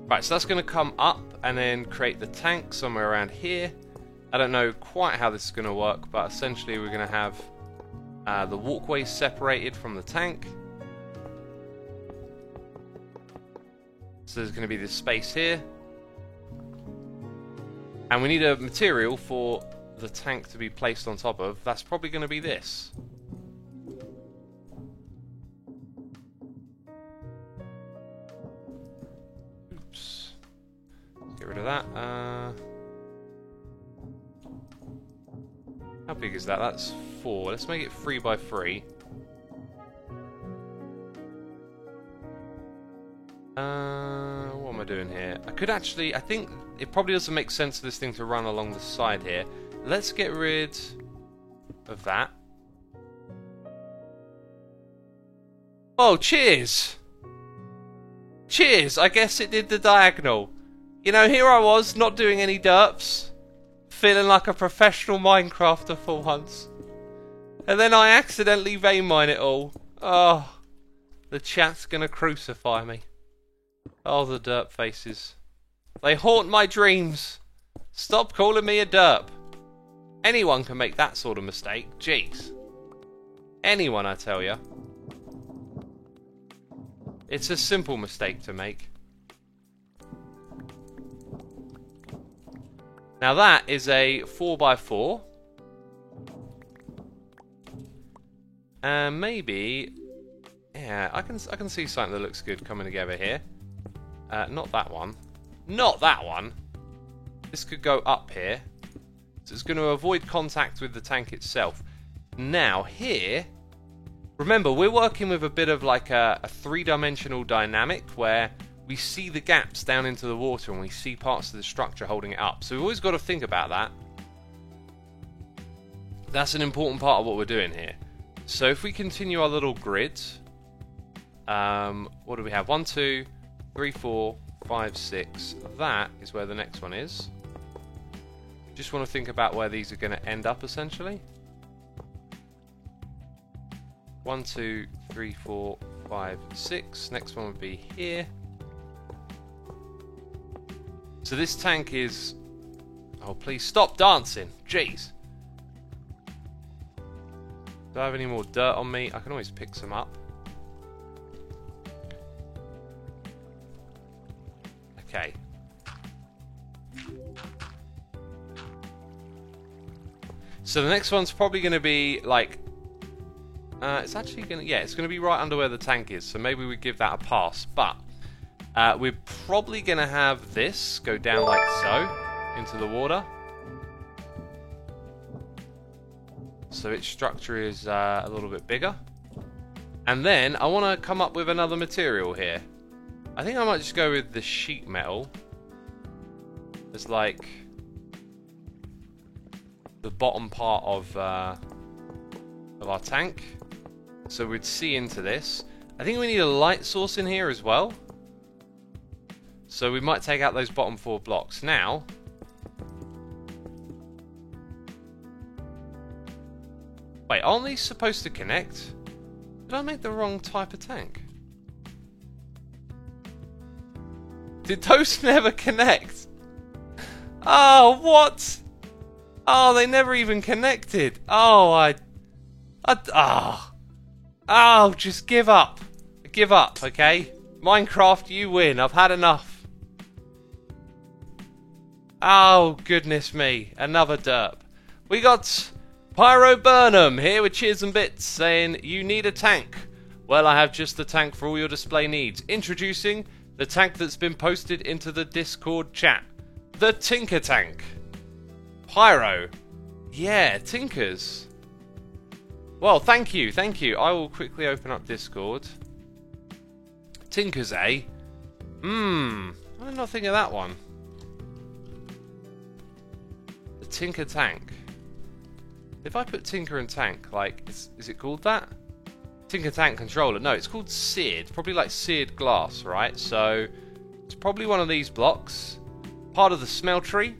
[SPEAKER 1] Right, so that's going to come up and then create the tank somewhere around here. I don't know quite how this is going to work, but essentially we're going to have the walkway separated from the tank. So there's going to be this space here. And we need a material for the tank to be placed on top of. That's probably going to be this. Oops. Get rid of that. How big is that? That's 4. Let's make it 3 by 3. What am I doing here? I could actually... I think it probably doesn't make sense for this thing to run along the side here. Let's get rid of that. Oh, cheers! Cheers! I guess it did the diagonal. You know, here I was, not doing any derps. Feeling like a professional Minecrafter for once. And then I accidentally vein mine it all. Oh, the chat's gonna crucify me. Oh, the derp faces. They haunt my dreams. Stop calling me a derp. Anyone can make that sort of mistake. Jeez. Anyone, I tell ya. It's a simple mistake to make. Now that is a 4 by 4. And maybe... Yeah, I can see something that looks good coming together here. Not that one. Not that one! This could go up here. So it's going to avoid contact with the tank itself. Now, here... Remember, we're working with a bit of like a 3-dimensional dynamic where we see the gaps down into the water and we see parts of the structure holding it up. So we've always got to think about that. That's an important part of what we're doing here. So if we continue our little grid... what do we have? 1, 2, 3, 4, 5, 6. That is where the next one is. Just want to think about where these are going to end up, essentially. 1, 2, 3, 4, 5, 6. Next one would be here. So this tank is... Oh, please stop dancing. Jeez. Do I have any more dirt on me? I can always pick some up. Okay. So the next one's probably going to be like... it's actually going to... Yeah, it's going to be right under where the tank is. So maybe we give that a pass. But we're probably going to have this go down like so into the water. So its structure is a little bit bigger. And then I want to come up with another material here. I think I might just go with the sheet metal. It's like the bottom part of our tank. So we'd see into this. I think we need a light source in here as well. So we might take out those bottom 4 blocks. Now, wait, aren't these supposed to connect? Did I make the wrong type of tank? Did those never connect? Oh, what? Oh, they never even connected. Oh, oh, just give up. Give up, okay? Minecraft, you win. I've had enough. Oh, goodness me. Another derp. We got Pyro Burnham here with Cheers and Bits saying, you need a tank. Well, I have just the tank for all your display needs. Introducing the tank that's been posted into the Discord chat. The Tinker Tank. Pyro. Yeah, Tinkers. Well, thank you, thank you. I will quickly open up Discord. Tinkers, eh? I did not think of that one. The Tinker Tank. If I put Tinker and Tank, like, is it called that? Tinker Tank controller. No, it's called seared. Probably like seared glass, right? So, it's probably one of these blocks. Part of the smeltery.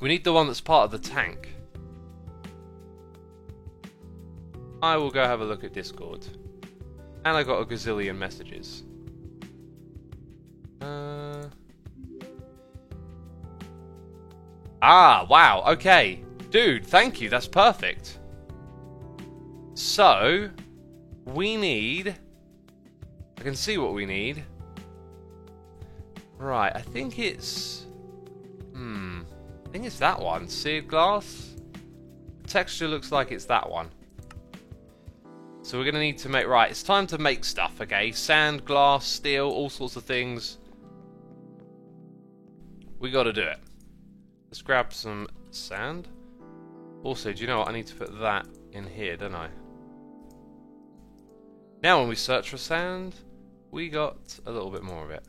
[SPEAKER 1] We need the one that's part of the tank. I will go have a look at Discord. And I got a gazillion messages. Ah, wow, okay. Dude, thank you, that's perfect. So, we need... I can see what we need. Right, I think it's... I think it's that one. Seared glass? Texture looks like it's that one. So we're going to need to make... Right, it's time to make stuff, okay? Sand, glass, steel, all sorts of things. We got to do it. Let's grab some sand. Also, do you know what? I need to put that in here, don't I? Now when we search for sand, we got a little bit more of it.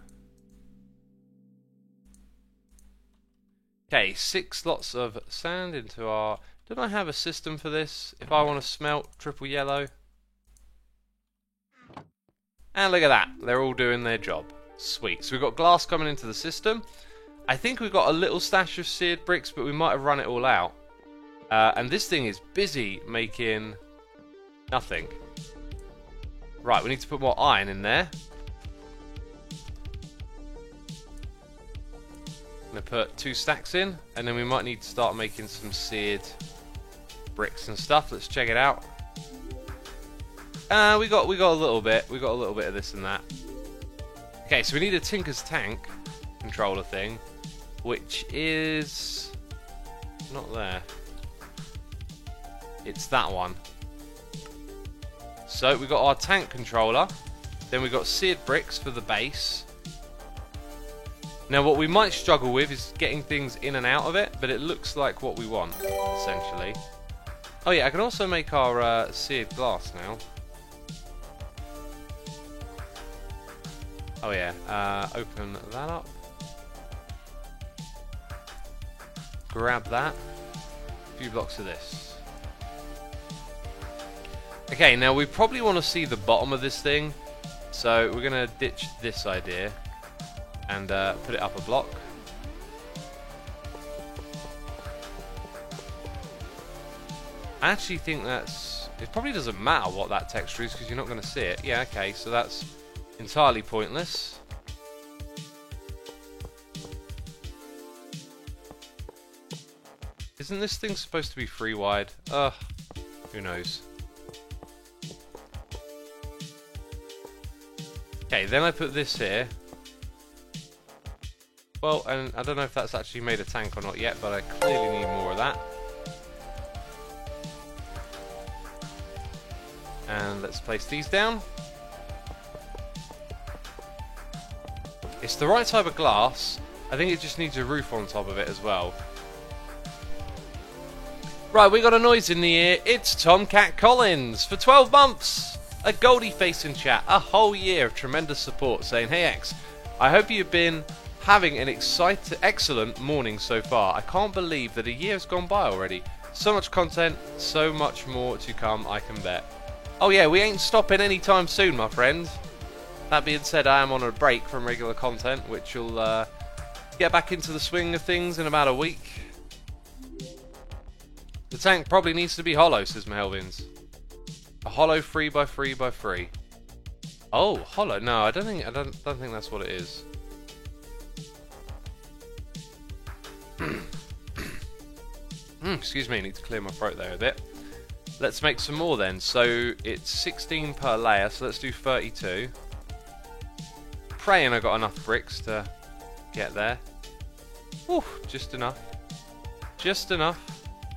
[SPEAKER 1] Okay, 6 slots of sand into our... Don't I have a system for this? If I want to smelt triple yellow. And look at that. They're all doing their job. Sweet. So we've got glass coming into the system. I think we've got a little stash of seared bricks, but we might have run it all out. And this thing is busy making nothing. Right, we need to put more iron in there. I'm going to put 2 stacks in, and then we might need to start making some seared bricks and stuff. Let's check it out. We got a little bit. We got a little bit of this and that. Okay, so we need a Tinker's Tank controller thing, which is not there. It's that one. So we got our tank controller, then we got seared bricks for the base. Now what we might struggle with is getting things in and out of it, but it looks like what we want, essentially. Oh yeah, I can also make our seared glass now. Oh yeah, open that up. Grab that. A few blocks of this. Okay, now we probably want to see the bottom of this thing, so we're going to ditch this idea and put it up a block. I actually think that's... It probably doesn't matter what that texture is because you're not going to see it. Yeah, okay, so that's entirely pointless. Isn't this thing supposed to be free wide? Who knows? Okay, then I put this here. Well, and I don't know if that's actually made a tank or not yet, but I clearly need more of that. And let's place these down. It's the right type of glass. I think it just needs a roof on top of it as well. Right, we got a noise in the ear. It's Tomcat Collins for 12 months. A Goldie face in chat. A whole year of tremendous support saying, "Hey X, I hope you've been having an excellent morning so far. I can't believe that a year has gone by already. So much content, so much more to come, I can bet." Oh yeah, we ain't stopping anytime soon, my friend. That being said, I am on a break from regular content, which will get back into the swing of things in about a week. The tank probably needs to be hollow, says Melvins. A hollow 3x3x3. Oh, hollow. No, I don't think that's what it is. Excuse me, I need to clear my throat there a bit. Let's make some more then. So it's 16 per layer, so let's do 32. Praying I got enough bricks to get there. Whew, just enough. Just enough.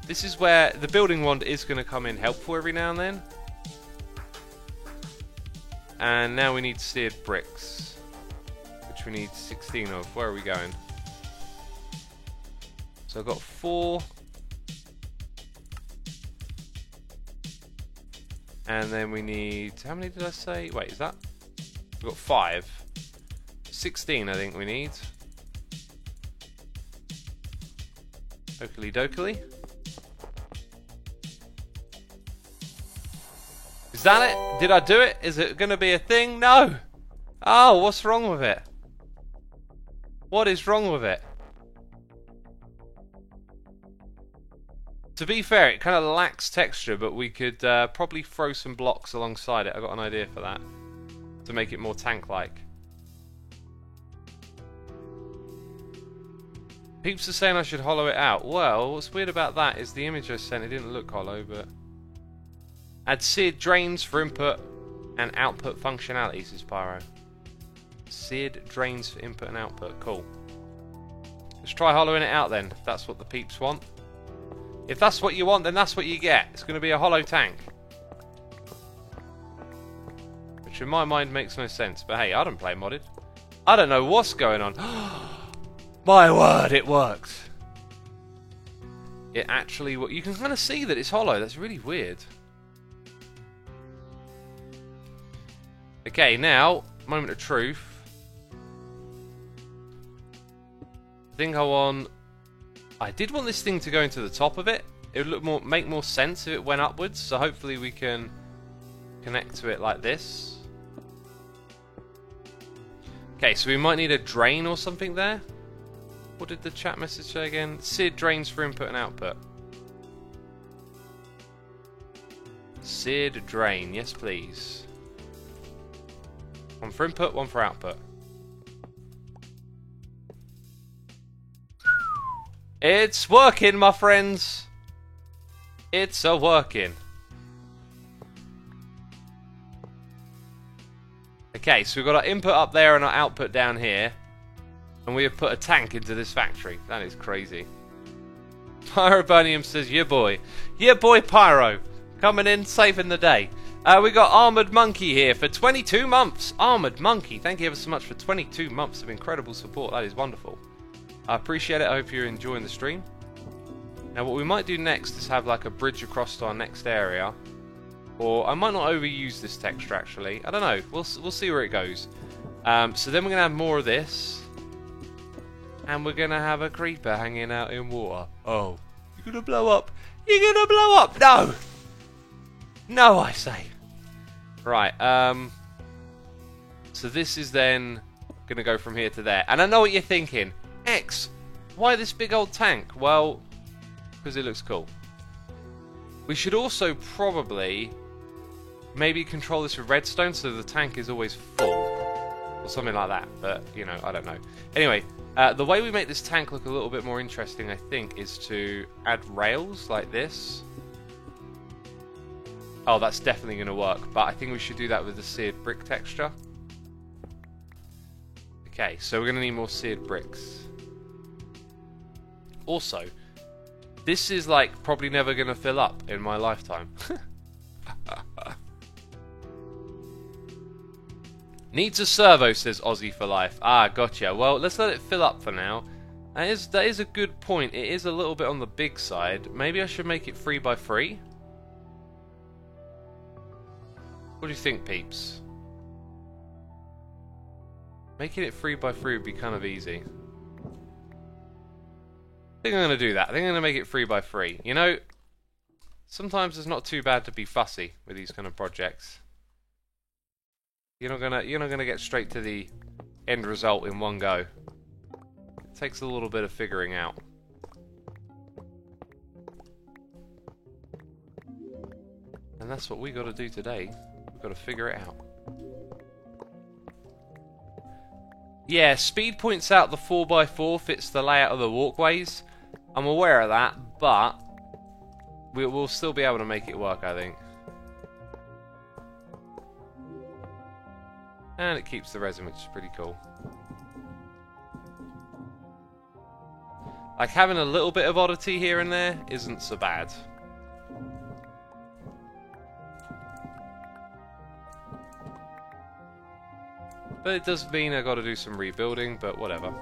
[SPEAKER 1] This is where the building wand is going to come in helpful every now and then. And now we need seared bricks, which we need 16 of. Where are we going? So I've got 4. And then we need... How many did I say? Wait, is that? We've got 5. 16 I think we need. Oakley dokley. Is that it? Did I do it? Is it going to be a thing? No! Oh, what's wrong with it? What is wrong with it? To be fair, it kind of lacks texture, but we could probably throw some blocks alongside it. I've got an idea for that. To make it more tank-like. Peeps are saying I should hollow it out. Well, what's weird about that is the image I sent, it didn't look hollow, but... Add seared drains for input and output functionality, says Pyro. Seared drains for input and output. Cool. Let's try hollowing it out then, if that's what the peeps want. If that's what you want, then that's what you get. It's going to be a hollow tank. Which in my mind makes no sense. But hey, I don't play modded. I don't know what's going on. My word, it worked. It actually... You can kind of see that it's hollow. That's really weird. Okay, now, moment of truth. I think I did want this thing to go into the top of it. It would make more sense if it went upwards. So hopefully we can connect to it like this. Okay, so we might need a drain or something there. What did the chat message say again? Seared drains for input and output. Seared drain, yes please. One for input, one for output. It's working, my friends. It's a working. Okay, so we've got our input up there and our output down here. And we have put a tank into this factory. That is crazy. Pyrobonium says, yeah boy. Yeah boy Pyro. Coming in, saving the day. We got Armoured Monkey here for 22 months. Armoured Monkey, thank you ever so much for 22 months of incredible support. That is wonderful. I appreciate it. I hope you're enjoying the stream. Now what we might do next is have like a bridge across to our next area. Or I might not overuse this texture actually. I don't know. We'll see where it goes. So then we're going to have more of this. And we're going to have a creeper hanging out in water. Oh. You're going to blow up. You're going to blow up. No. No, I say. Right. So this is then going to go from here to there. And I know what you're thinking. X, why this big old tank? Well, because it looks cool. We should also probably maybe control this with redstone so the tank is always full. Or something like that. But, you know, I don't know. Anyway, the way we make this tank look a little bit more interesting, I think, is to add rails like this. Oh, that's definitely going to work. But I think we should do that with the seared brick texture. Okay, so we're going to need more seared bricks. Also, this is like probably never going to fill up in my lifetime. Needs a servo, says Aussie for life. Ah, gotcha. Well, let's let it fill up for now. That is a good point. It is a little bit on the big side. Maybe I should make it 3x3? What do you think, peeps? Making it 3x3 would be kind of easy. I think I'm going to do that. I think I'm going to make it 3x3. You know, sometimes it's not too bad to be fussy with these kind of projects. You're not gonna get straight to the end result in one go. It takes a little bit of figuring out. And that's what we got to do today. We've got to figure it out. Yeah, Speed points out the 4x4 fits the layout of the walkways. I'm aware of that, but we'll still be able to make it work, I think. And it keeps the resin, which is pretty cool. Like, having a little bit of oddity here and there isn't so bad. But it does mean I've got to do some rebuilding, but whatever.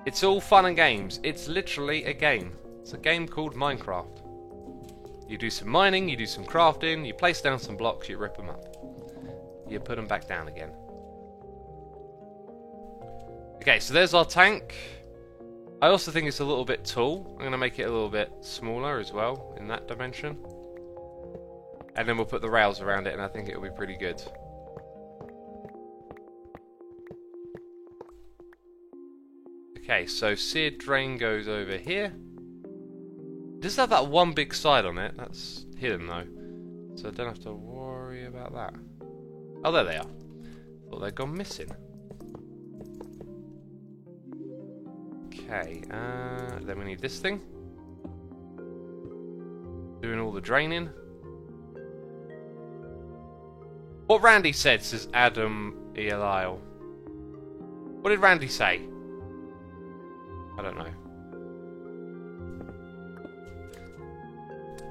[SPEAKER 1] It's all fun and games. It's literally a game. It's a game called Minecraft. You do some mining, you do some crafting, you place down some blocks, you rip them up. You put them back down again. Okay, so there's our tank. I also think it's a little bit tall. I'm going to make it a little bit smaller as well in that dimension. And then we'll put the rails around it and I think it'll be pretty good. Okay, so seared drain goes over here. It does have that one big side on it. That's hidden though. So I don't have to worry about that. Oh, there they are. Thought they'd gone missing. Okay, then we need this thing. Doing all the draining. What Randy said, says Adam Eliel. What did Randy say? I don't know.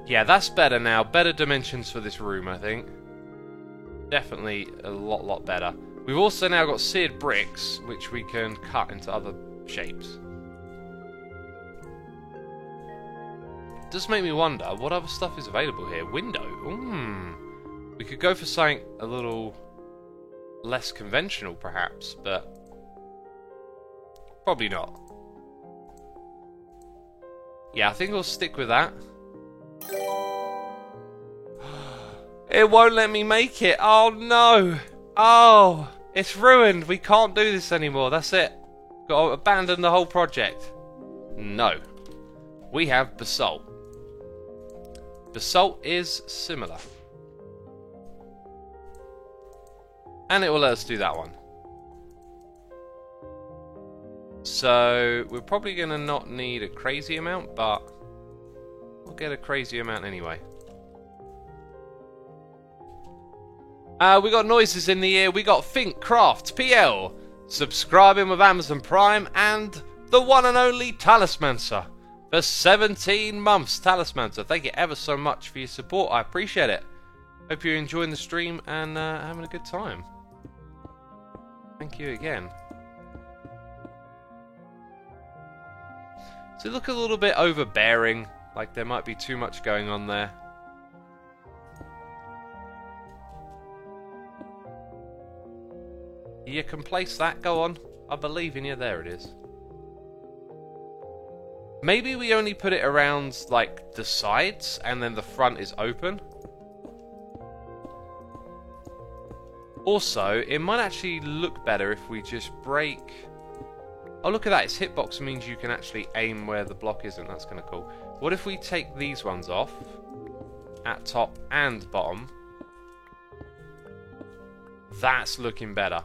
[SPEAKER 1] Yeah, that's better now. Better dimensions for this room, I think. Definitely a lot better. We've also now got seared bricks, which we can cut into other shapes. It does make me wonder, what other stuff is available here? Window. We could go for something a little less conventional, perhaps, but probably not. Yeah, I think we'll stick with that. It won't let me make it. Oh no. Oh, it's ruined. We can't do this anymore. That's it. Got to abandon the whole project. No. We have basalt. Basalt is similar. And it will let us do that one. So we're probably going to not need a crazy amount, but we'll get a crazy amount anyway. We got noises in the ear. We got Fink Craft PL subscribing with Amazon Prime, and the one and only Talismancer for 17 months. Talismancer, thank you ever so much for your support. I appreciate it. Hope you're enjoying the stream and having a good time. Thank you again. So look a little bit overbearing, like there might be too much going on there. You can place that, go on. I believe in you, there it is. Maybe we only put it around like the sides and then the front is open. Also, it might actually look better if we just break... Oh, look at that, its hitbox means you can actually aim where the block isn't. That's kind of cool. What if we take these ones off at top and bottom? That's looking better.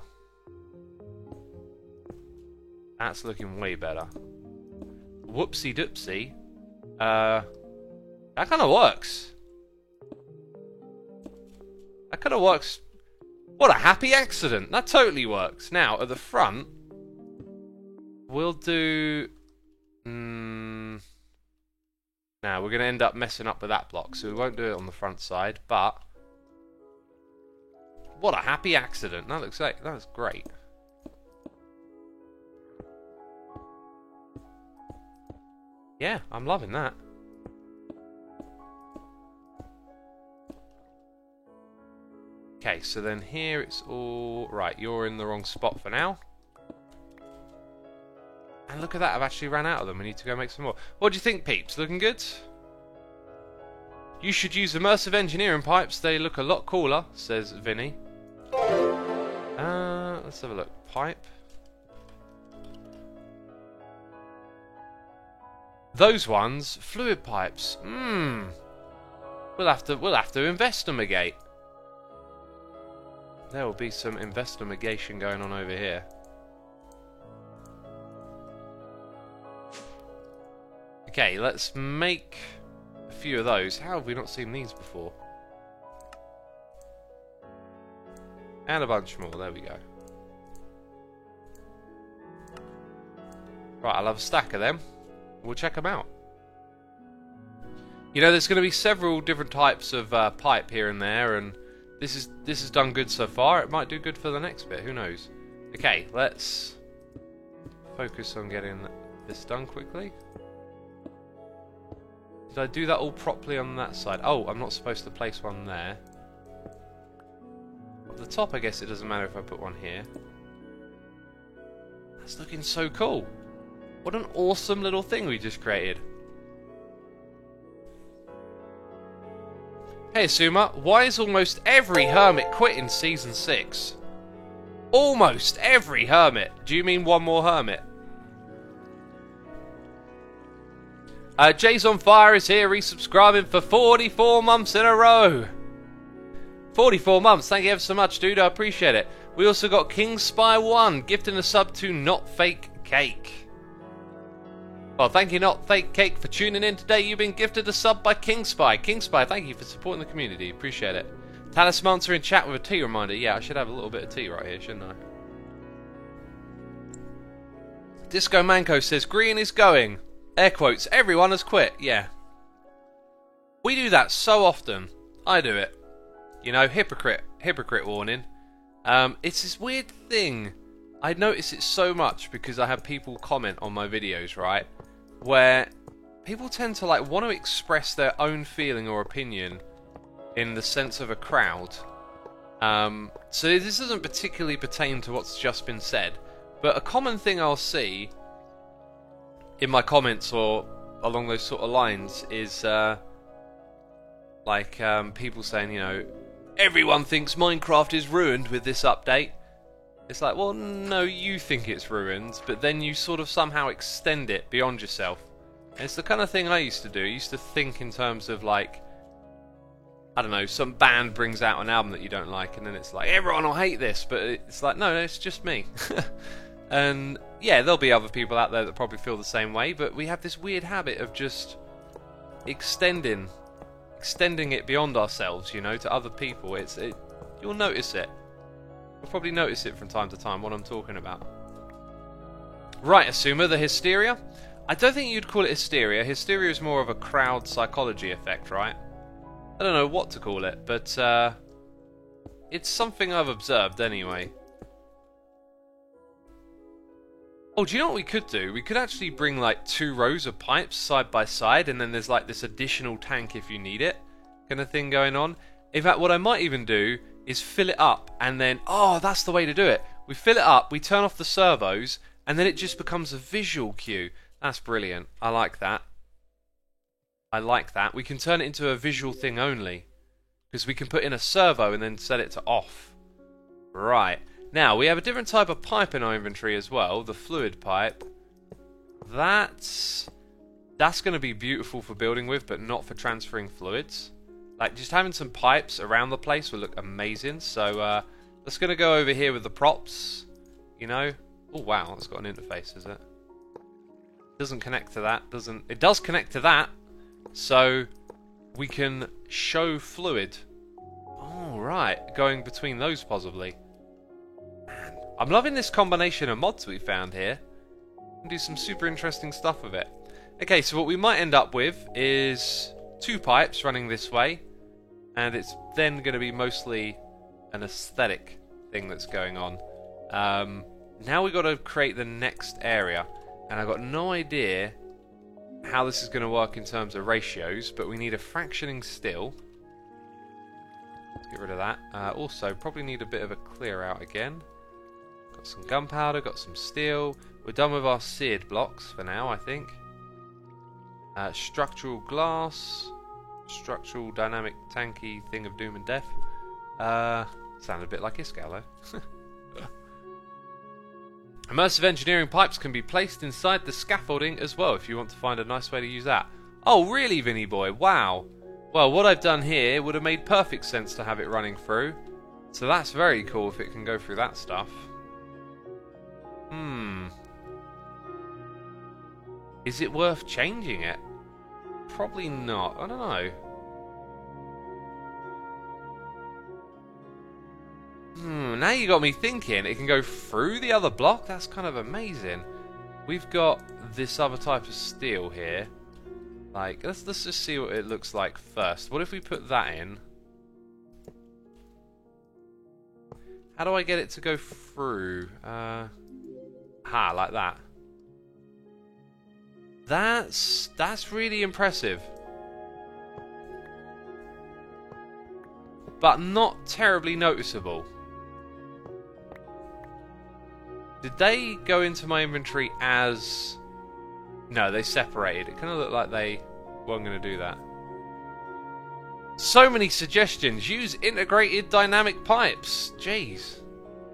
[SPEAKER 1] That's looking way better. Whoopsie doopsie. That kind of works. That kind of works. What a happy accident. That totally works. Now, at the front, we'll do... Now, we're going to end up messing up with that block, so we won't do it on the front side, but What a happy accident. That looks great. Yeah, I'm loving that. Okay, so then here it's all... Right, you're in the wrong spot for now. And look at that, I've actually ran out of them. I need to go make some more. What do you think, peeps? Looking good? You should use immersive engineering pipes. They look a lot cooler, says Vinny. Let's have a look. Pipe. Those ones, fluid pipes. We'll have to investigate. There will be some investigation going on over here. Okay, let's make a few of those. How have we not seen these before? And a bunch more. There we go. Right, I'll have a stack of them. We'll check them out. You know, there's going to be several different types of pipe here and there, and this has done good so far. It might do good for the next bit. Who knows? Okay, let's focus on getting this done quickly. Did I do that all properly on that side? Oh, I'm not supposed to place one there. At the top, I guess it doesn't matter if I put one here. That's looking so cool. What an awesome little thing we just created. Hey Asuma, why is almost every hermit quit in Season 6? Almost every hermit. Do you mean one more hermit? Jay's on Fire is here, resubscribing for 44 months in a row. 44 months, thank you ever so much, dude, I appreciate it. We also got King Spy 1, gifting a sub to Not Fake Cake. Well, thank you, Not Fake Cake, for tuning in today. You've been gifted a sub by King Spy. King Spy, thank you for supporting the community. Appreciate it. Talismans are in chat with a tea reminder. Yeah, I should have a little bit of tea right here, shouldn't I? Disco Manco says, green is going. Air quotes, everyone has quit. Yeah. We do that so often. I do it. You know, hypocrite warning. It's this weird thing. I notice it so much because I have people comment on my videos, right? Where people tend to want to express their own feeling or opinion in the sense of a crowd. So this doesn't particularly pertain to what's just been said, but a common thing I'll see in my comments or along those sort of lines is people saying, you know, everyone thinks Minecraft is ruined with this update. It's like, well, no, you think it's ruined, but then you sort of somehow extend it beyond yourself. And it's the kind of thing I used to do. I used to think in terms of, like, I don't know, some band brings out an album that you don't like, and then it's like, everyone will hate this, but it's like, no, it's just me. And, yeah, there'll be other people out there that probably feel the same way, but we have this weird habit of just extending it beyond ourselves, you know, to other people. You'll notice it. You'll probably notice it from time to time, what I'm talking about. Right, Asuma, the hysteria. I don't think you'd call it hysteria. Hysteria is more of a crowd psychology effect, right? I don't know what to call it, but it's something I've observed anyway. Oh, do you know what we could do? We could actually bring like 2 rows of pipes side by side, and then there's like this additional tank if you need it, kind of thing going on. In fact, what I might even do is fill it up, and then, oh, that's the way to do it. We fill it up, we turn off the servos, and then it just becomes a visual cue. That's brilliant. I like that. I like that. We can turn it into a visual thing only, because we can put in a servo and then set it to off. Right. Now, we have a different type of pipe in our inventory as well, the fluid pipe. That's going to be beautiful for building with, but not for transferring fluids. Like, just having some pipes around the place will look amazing. So, that's going to go over here with the props, you know. Oh, wow, it's got an interface, is it? Doesn't connect to that, doesn't... It does connect to that, so we can show fluid. Oh, right, going between those, possibly. Man, I'm loving this combination of mods we found here. We can do some super interesting stuff with it. Okay, so what we might end up with is 2 pipes running this way, and it's then going to be mostly an aesthetic thing that's going on. Now we've got to create the next area, and I've got no idea how this is going to work in terms of ratios, but we need a fractioning still. Let's get rid of that. Also, probably need a bit of a clear out again. Got some gunpowder, got some steel. We're done with our seared blocks for now, I think. Structural glass. Structural dynamic tanky thing of doom and death. Sounded a bit like Iskall though. Immersive engineering pipes can be placed inside the scaffolding as well if you want to find a nice way to use that. Oh really, Vinny boy? Wow. Well, what I've done here would have made perfect sense to have it running through. So that's very cool if it can go through that stuff. Is it worth changing it? Probably not. I don't know. Now you got me thinking. It can go through the other block? That's kind of amazing. We've got this other type of steel here. Like, let's just see what it looks like first. What if we put that in? How do I get it to go through? Like that. That's really impressive. But not terribly noticeable. Did they go into my inventory as... No, they separated. It kind of looked like they weren't going to do that. So many suggestions. Use integrated dynamic pipes. Jeez.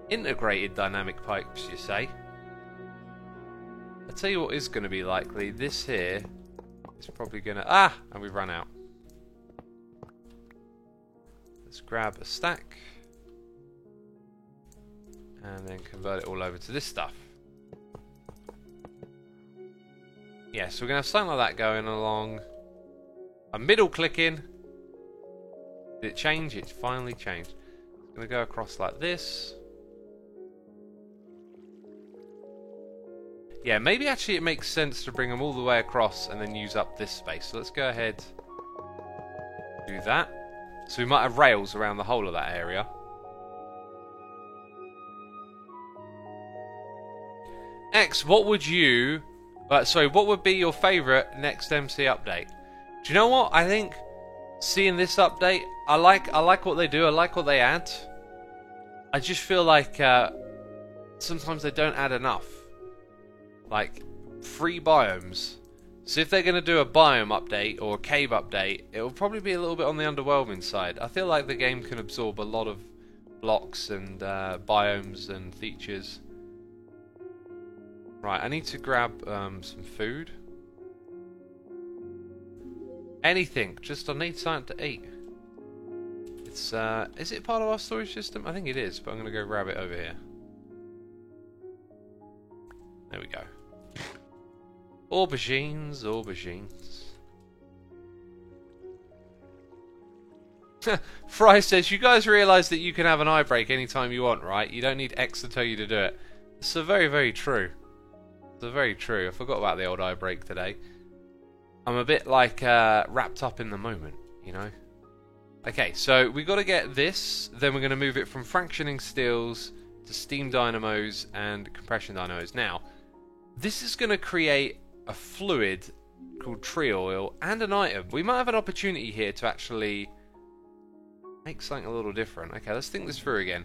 [SPEAKER 1] Integrated dynamic pipes, you say? I'll tell you what is going to be likely. This here is probably going to... And we've run out. Let's grab a stack. And then convert it all over to this stuff. Yeah, so we're going to have something like that going along. A middle click in. Did it change? It finally changed. It's going to go across like this. Yeah, maybe actually it makes sense to bring them all the way across and then use up this space. So let's go ahead. Do that. So we might have rails around the whole of that area. X, what would you... what would be your favourite next MC update? Do you know what? I think seeing this update, I like what they do. I like what they add. I just feel like sometimes they don't add enough. Like, free biomes. So if they're going to do a biome update or a cave update, it will probably be a little bit on the underwhelming side. I feel like the game can absorb a lot of blocks and biomes and features. Right, I need to grab some food. Anything, just I need something to eat. It's is it part of our storage system? I think it is, but I'm going to go grab it over here. There we go. Aubergines, aubergines. Fry says, you guys realise that you can have an eye break anytime you want, right? You don't need X to tell you to do it. It's so very, very true. It's very true. I forgot about the old eye break today. I'm a bit like wrapped up in the moment, you know? Okay, so we got to get this, then we're going to move it from fractioning steels to steam dynamos and compression dynamos. Now, this is going to create a fluid called tree oil and an item. We might have an opportunity here to actually make something a little different. Okay, let's think this through again.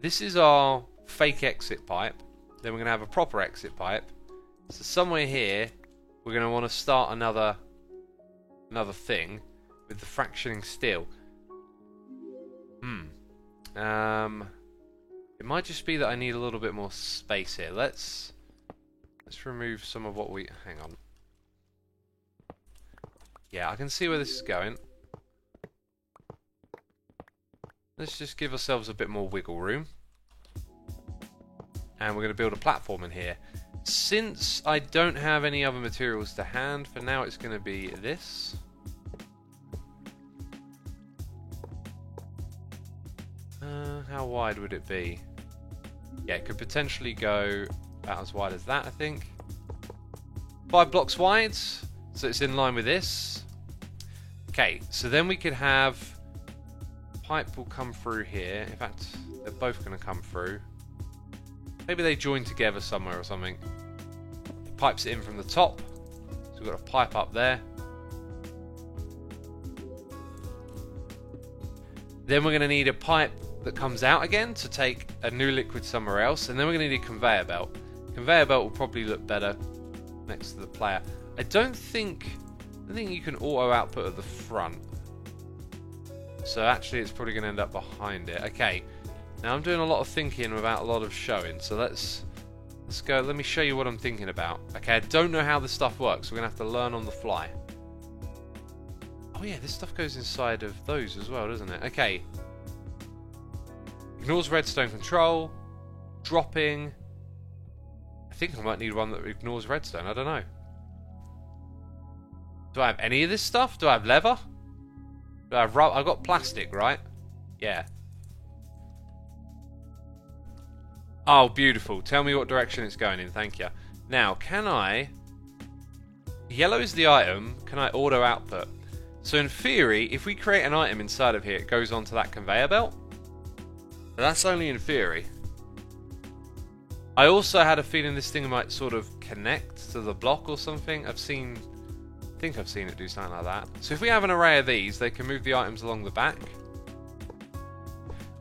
[SPEAKER 1] This is our fake exit pipe. Then we're going to have a proper exit pipe. So somewhere here, we're going to want to start another thing with the fractioning steel. It might just be that I need a little bit more space here. Let's remove some of what we... Hang on. Yeah, I can see where this is going. Let's just give ourselves a bit more wiggle room. And we're going to build a platform in here. Since I don't have any other materials to hand, for now it's going to be this. How wide would it be? Yeah, it could potentially go about as wide as that, I think. 5 blocks wide, so it's in line with this. Okay, so then we could have pipe will come through here. In fact, they're both going to come through. Maybe they join together somewhere or something. The pipe's in from the top. So we've got a pipe up there. Then we're going to need a pipe that comes out again to take a new liquid somewhere else. And then we're going to need a conveyor belt. Conveyor belt will probably look better next to the player. I don't think you can auto output at the front. So actually it's probably going to end up behind it. Okay. Now I'm doing a lot of thinking without a lot of showing. So let's go. Let me show you what I'm thinking about. Okay, I don't know how this stuff works. We're going to have to learn on the fly. Oh yeah, this stuff goes inside of those as well, doesn't it? Okay. Ignores redstone control. Dropping. I think I might need one that ignores redstone. I don't know. Do I have any of this stuff? Do I have leather? Do I have rubber? I've got plastic, right? Yeah. Oh, beautiful. Tell me what direction it's going in. Thank you. Now, can I... Yellow is the item. Can I auto output? So in theory, if we create an item inside of here, it goes onto that conveyor belt. But that's only in theory. I also had a feeling this thing might sort of connect to the block or something. I think I've seen it do something like that. So if we have an array of these, they can move the items along the back.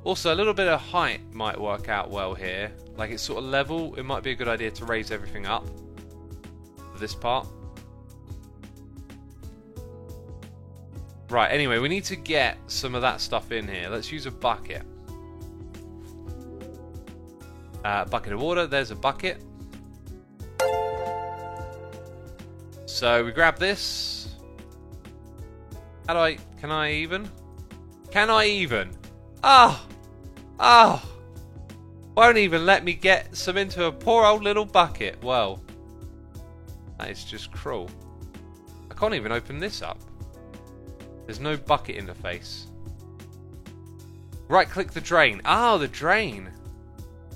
[SPEAKER 1] Also, a little bit of height might work out well here. Like it's sort of level, it might be a good idea to raise everything up for this part. Right, anyway, we need to get some of that stuff in here. Let's use a bucket. Bucket of water, there's a bucket. So we grab this. How do I... Can I even? Can I even? Oh! Oh! Won't even let me get some into a poor old little bucket. Well, that is just cruel. I can't even open this up. There's no bucket interface. Right click the drain. Oh, the drain.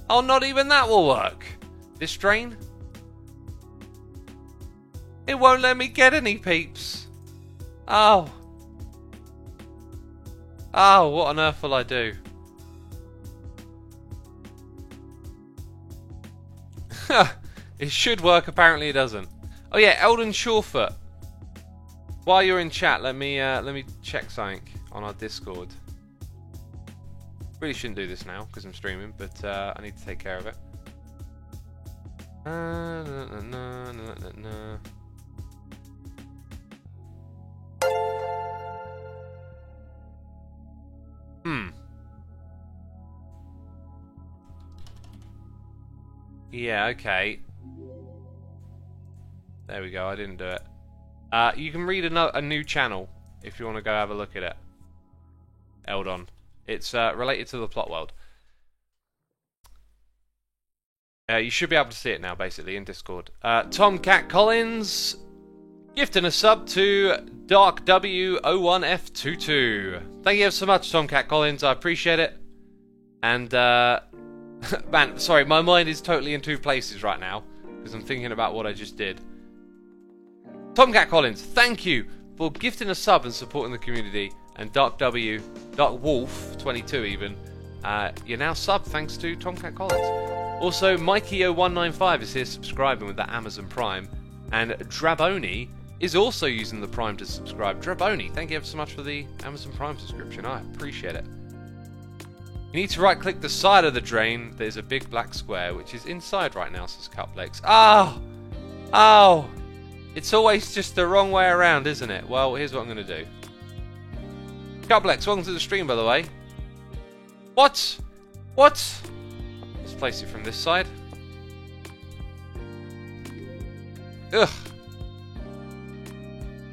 [SPEAKER 1] Oh, not even that will work. This drain? It won't let me get any peeps. Oh. Oh, what on earth will I do? It should work, apparently it doesn't. Oh yeah, Eldon Shawfoot. While you're in chat, let me check something on our Discord. Really shouldn't do this now because I'm streaming, but I need to take care of it. Yeah, okay. There we go, I didn't do it. You can read a new channel if you want to go have a look at it. Eldon. It's related to the plot world. You should be able to see it now, basically, in Discord. Tomcat Collins, gifting a sub to DarkW01F22. Thank you so much, Tomcat Collins. I appreciate it. And, man, sorry, my mind is totally in two places right now because I'm thinking about what I just did. Tomcat Collins, thank you for gifting a sub and supporting the community. And DarkWolf22 even, you're now subbed thanks to Tomcat Collins. Also, Mikey0195 is here subscribing with that Amazon Prime. And Draboni is also using the Prime to subscribe. Draboni, thank you ever so much for the Amazon Prime subscription. I appreciate it. You need to right click the side of the drain. There's a big black square, which is inside right now, says Cuplex. Oh! Oh! It's always just the wrong way around, isn't it? Well, here's what I'm going to do. Cuplex, welcome to the stream, by the way. What? What? Let's place it from this side. Ugh.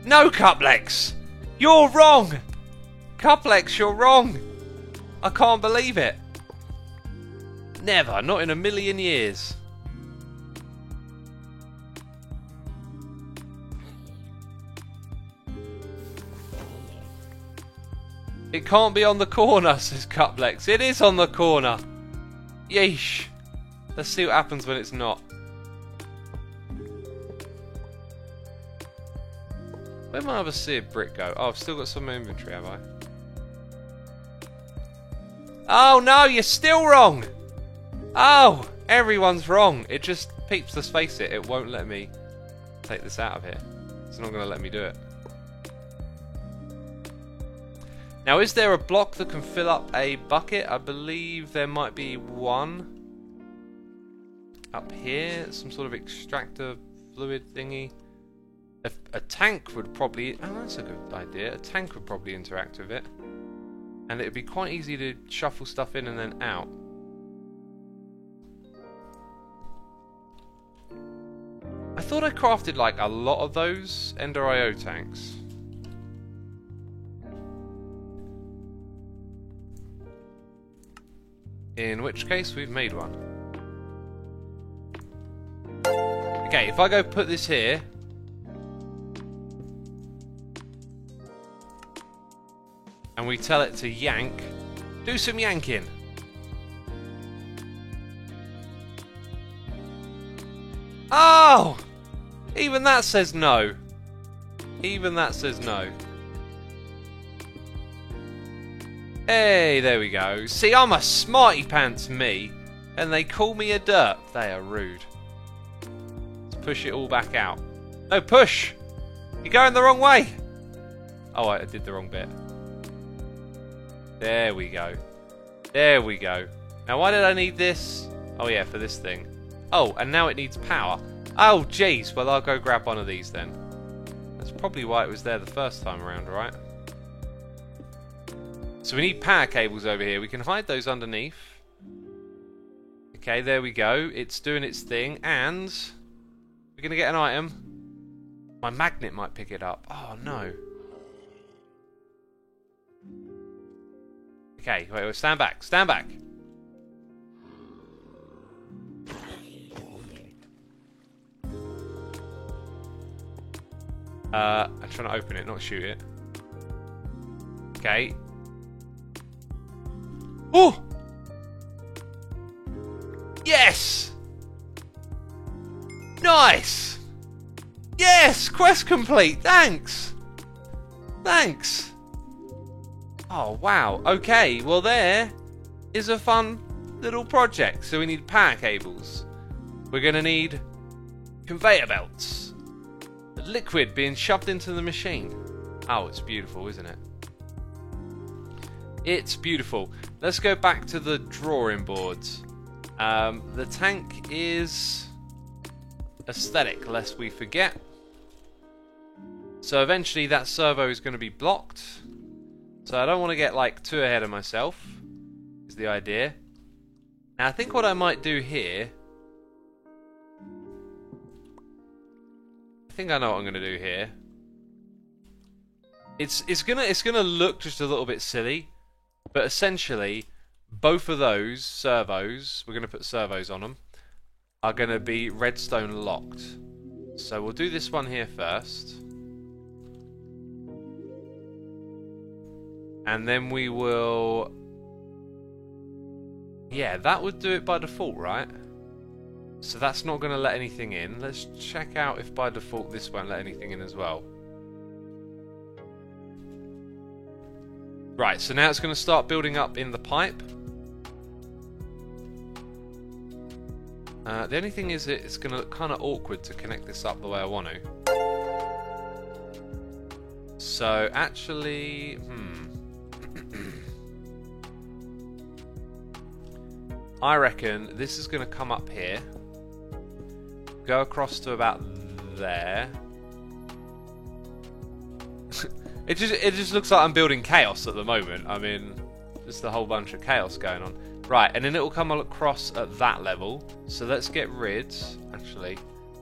[SPEAKER 1] No, Cuplex! You're wrong! Cuplex, you're wrong! I can't believe it. Never, not in a million years. It can't be on the corner, says Cuplex. It is on the corner. Yeesh. Let's see what happens when it's not. Where'd my other seared brick go? Oh, I've still got some inventory, have I? Oh no, you're still wrong! Oh, everyone's wrong. It just peeps, let's face it, it won't let me take this out of here. It's not going to let me do it. Now, is there a block that can fill up a bucket? I believe there might be one. Up here, some sort of extractor fluid thingy. A tank would probably... Oh, that's a good idea. A tank would probably interact with it. And it would be quite easy to shuffle stuff in and then out. I thought I crafted like a lot of those Ender IO tanks. In which case, we've made one. Okay, if I go put this here... and we tell it to yank, do some yanking. Oh! Even that says no. Even that says no. Hey, there we go. See, I'm a smarty pants, me. And they call me a derp. They are rude. Let's push it all back out. No, push! You're going the wrong way! Oh, I did the wrong bit. There we go. There we go. Now, why did I need this? Oh, yeah, for this thing. Oh, and now it needs power. Oh, jeez. Well, I'll go grab one of these then. That's probably why it was there the first time around, right? So we need power cables over here. We can hide those underneath. Okay, there we go. It's doing its thing, and we're going to get an item. My magnet might pick it up. Oh, no. Okay, wait, stand back. Stand back. I'm trying to open it, not shoot it. Okay. Oh! Yes! Nice! Yes! Quest complete! Thanks! Thanks! Oh, wow. Okay, well there is a fun little project. So we need power cables. We're going to need conveyor belts. Liquid being shoved into the machine. Oh, it's beautiful, isn't it? It's beautiful. Let's go back to the drawing boards. The tank is aesthetic, lest we forget. So eventually that servo is going to be blocked. So I don't want to get like too ahead of myself, is the idea. Now I think what I might do here... I think I know what I'm going to do here. It's gonna look just a little bit silly, but essentially both of those servos, we're going to put servos on them, are going to be redstone locked. So we'll do this one here first. And then we will... Yeah, that would do it by default, right? So that's not going to let anything in. Let's check out if by default this won't let anything in as well. Right, so now it's going to start building up in the pipe. The only thing is it's going to look kind of awkward to connect this up the way I want to. So actually... I reckon this is going to come up here, go across to about there. It just looks like I'm building chaos at the moment. I mean, just a whole bunch of chaos going on. Right, and then it will come across at that level. So let's get rid... Actually,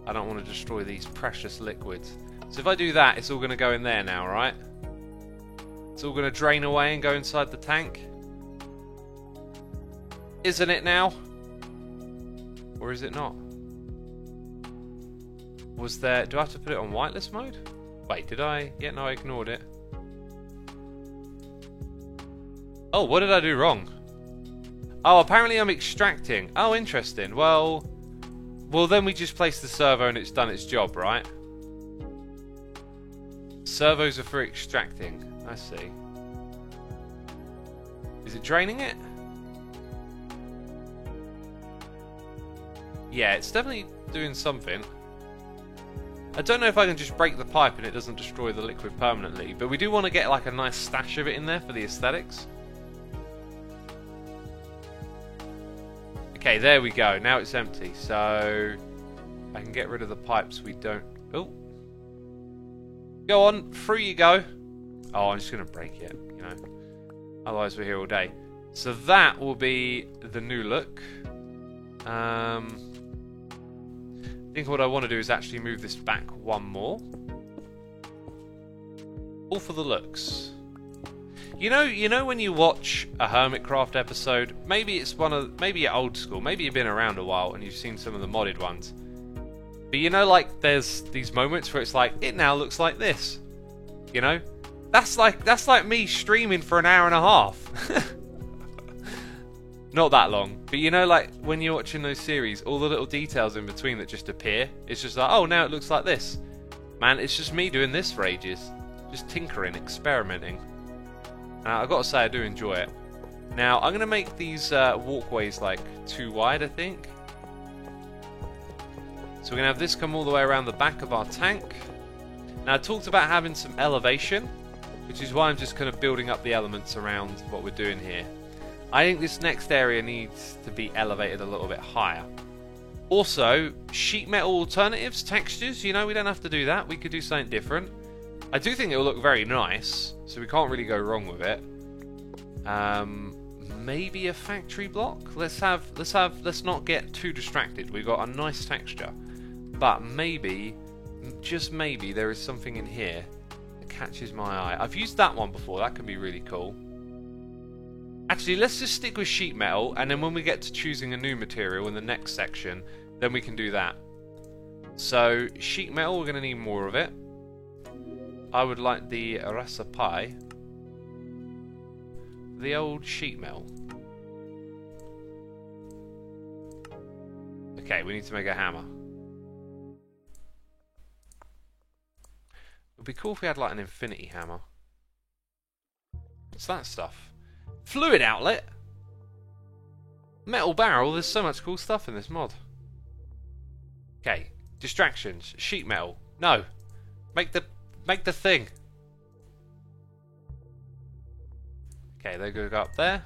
[SPEAKER 1] I don't want to destroy these precious liquids. So if I do that, it's all going to go in there now, right? It's all going to drain away and go inside the tank. Isn't it now? Or is it not? Was there... Do I have to put it on whitelist mode? Wait, did I? Yeah, no, I ignored it. Oh, what did I do wrong? Oh, apparently I'm extracting. Oh, interesting. Well, then we just place the servo and it's done its job, right? Servos are for extracting. I see. Is it draining it? Yeah, it's definitely doing something. I don't know if I can just break the pipe and it doesn't destroy the liquid permanently, but we do want to get like a nice stash of it in there for the aesthetics. Okay, there we go. Now it's empty, so I can get rid of the pipes we don't... Oh. Go on, through you go. Oh, I'm just going to break it, you know. Otherwise we're here all day. So that will be the new look. I think what I want to do is actually move this back one more. All for the looks. You know when you watch a Hermitcraft episode, maybe you're old school, maybe you've been around a while and you've seen some of the modded ones. But you know, like there's these moments where it's like, it now looks like this. You know? That's like me streaming for an hour and a half. Not that long, but you know, like when you're watching those series, all the little details in between that just appear, it's just like, oh, now it looks like this. Man, it's just me doing this for ages. Just tinkering, experimenting. I've got to say, I do enjoy it. Now, I'm going to make these walkways like too wide, I think. So we're going to have this come all the way around the back of our tank. Now, I talked about having some elevation, which is why I'm just kind of building up the elements around what we're doing here. I think this next area needs to be elevated a little bit higher. Also, sheet metal alternatives, textures, you know, we don't have to do that. We could do something different. I do think it will look very nice, so we can't really go wrong with it. Maybe a factory block? Let's not get too distracted. We've got a nice texture. But maybe, just maybe, there is something in here that catches my eye. I've used that one before, that could be really cool. Actually, let's just stick with sheet metal, and then when we get to choosing a new material in the next section, then we can do that. So, sheet metal, we're going to need more of it. I would like the Rasapai. The old sheet metal. Okay, we need to make a hammer. It would be cool if we had like an infinity hammer. What's that stuff? Fluid outlet? Metal barrel? There's so much cool stuff in this mod. Okay, distractions. Sheet metal. No. Make the thing. Okay, they're going to go up there.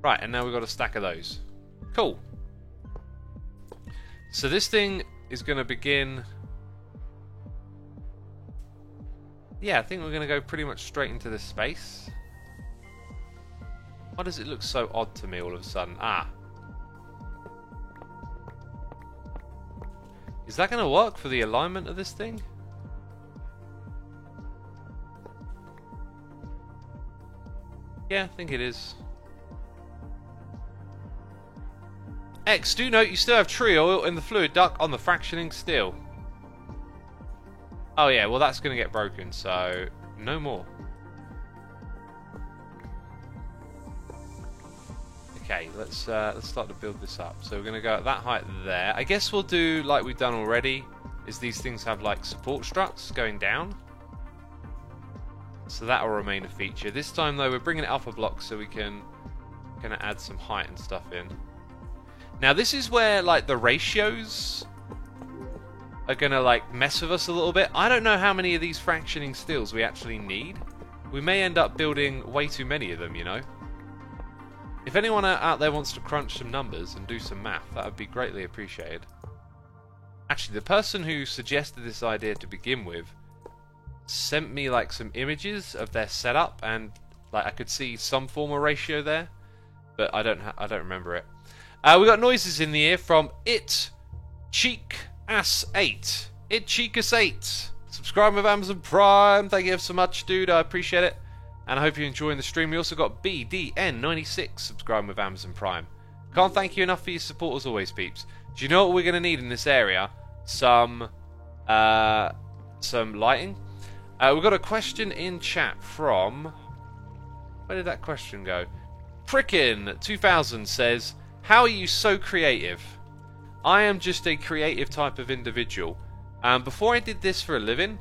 [SPEAKER 1] Right, and now we've got a stack of those. Cool. So this thing is going to begin... Yeah, I think we're going to go pretty much straight into this space. Why does it look so odd to me all of a sudden? Ah. Is that going to work for the alignment of this thing? Yeah, I think it is. X, do note you still have tree oil in the fluid duct on the fractioning steel. Oh yeah, well that's going to get broken, so no more. Okay, let's start to build this up. So we're going to go at that height there. I guess we'll do like we've done already, is these things have like support struts going down. So that will remain a feature. This time though, we're bringing it up a block so we can kind of add some height and stuff in. Now this is where like the ratios are gonna like mess with us a little bit. I don't know how many of these fractioning steels we actually need. We may end up building way too many of them, you know. If anyone out there wants to crunch some numbers and do some math, that would be greatly appreciated. Actually, the person who suggested this idea to begin with sent me like some images of their setup, and like I could see some form of ratio there, but I don't remember it. We got noises in the ear from ItCheekAss8. ItCheekAss8. Subscribe with Amazon Prime. Thank you so much, dude. I appreciate it. And I hope you're enjoying the stream. We also got BDN96 subscribing with Amazon Prime. Can't thank you enough for your support as always, peeps. Do you know what we're going to need in this area? Some lighting. We've got a question in chat from... Where did that question go? Prickin2000 says, how are you so creative? I am just a creative type of individual. Before I did this for a living,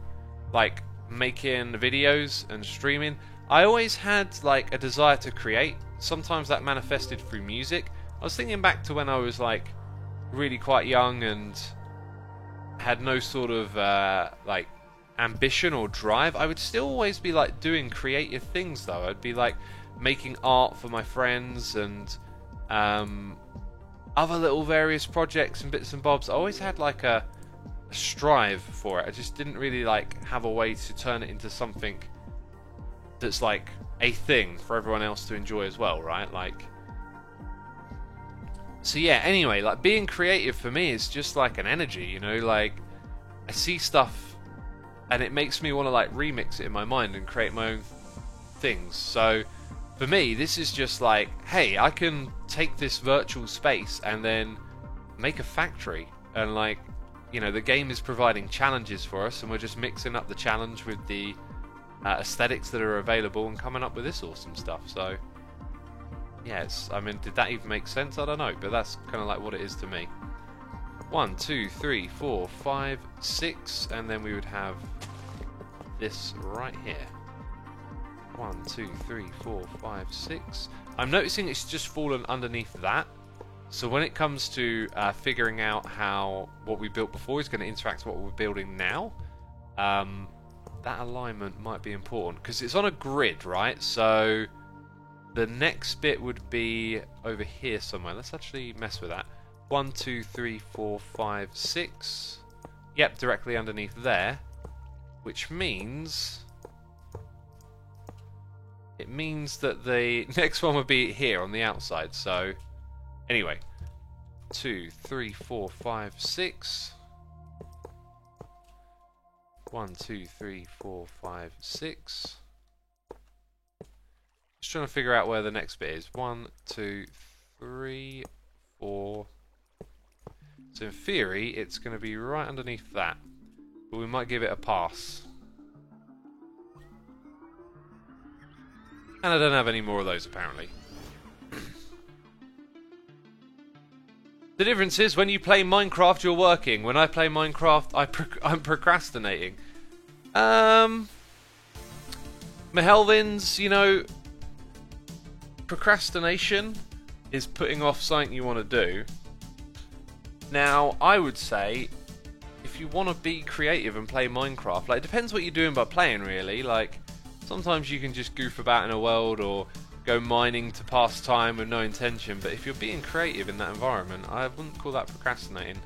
[SPEAKER 1] like making videos and streaming, I always had like a desire to create. Sometimes that manifested through music. I was thinking back to when I was like really quite young and had no sort of like ambition or drive. I would still always be like doing creative things though. I'd be like making art for my friends and other little various projects and bits and bobs. I always had like a strive for it. I just didn't really like have a way to turn it into something that's like a thing for everyone else to enjoy as well, right? Like, so yeah, anyway, like being creative for me is just like an energy, you know, like I see stuff and it makes me want to like remix it in my mind and create my own things. So for me, this is just like, hey, I can take this virtual space and then make a factory, and like, you know, the game is providing challenges for us and we're just mixing up the challenge with the aesthetics that are available and coming up with this awesome stuff. So yes, I mean, did that even make sense? I don't know, but that's kind of like what it is to me. 1, 2, 3, 4, 5, 6, and then we would have this right here. 1, 2, 3, 4, 5, 6. I'm noticing it's just fallen underneath that. So when it comes to figuring out how what we built before is going to interact with what we're building now, that alignment might be important because it's on a grid, right? So the next bit would be over here somewhere. Let's actually mess with that. 1, 2, 3, 4, 5, 6. Yep, directly underneath there, which means it means that the next one would be here on the outside. So anyway, 2, 3, 4, 5, 6. 1, 2, 3, 4, 5, 6. Just trying to figure out where the next bit is. 1, 2, 3, 4. So in theory, it's going to be right underneath that, but we might give it a pass. And I don't have any more of those apparently. The difference is when you play Minecraft, you're working. When I play Minecraft, I'm procrastinating. Mehelvins, you know, procrastination is putting off something you want to do. Now, I would say, if you want to be creative and play Minecraft, like, it depends what you're doing by playing, really. Like, sometimes you can just goof about in a world or go mining to pass time with no intention, but if you're being creative in that environment, I wouldn't call that procrastinating.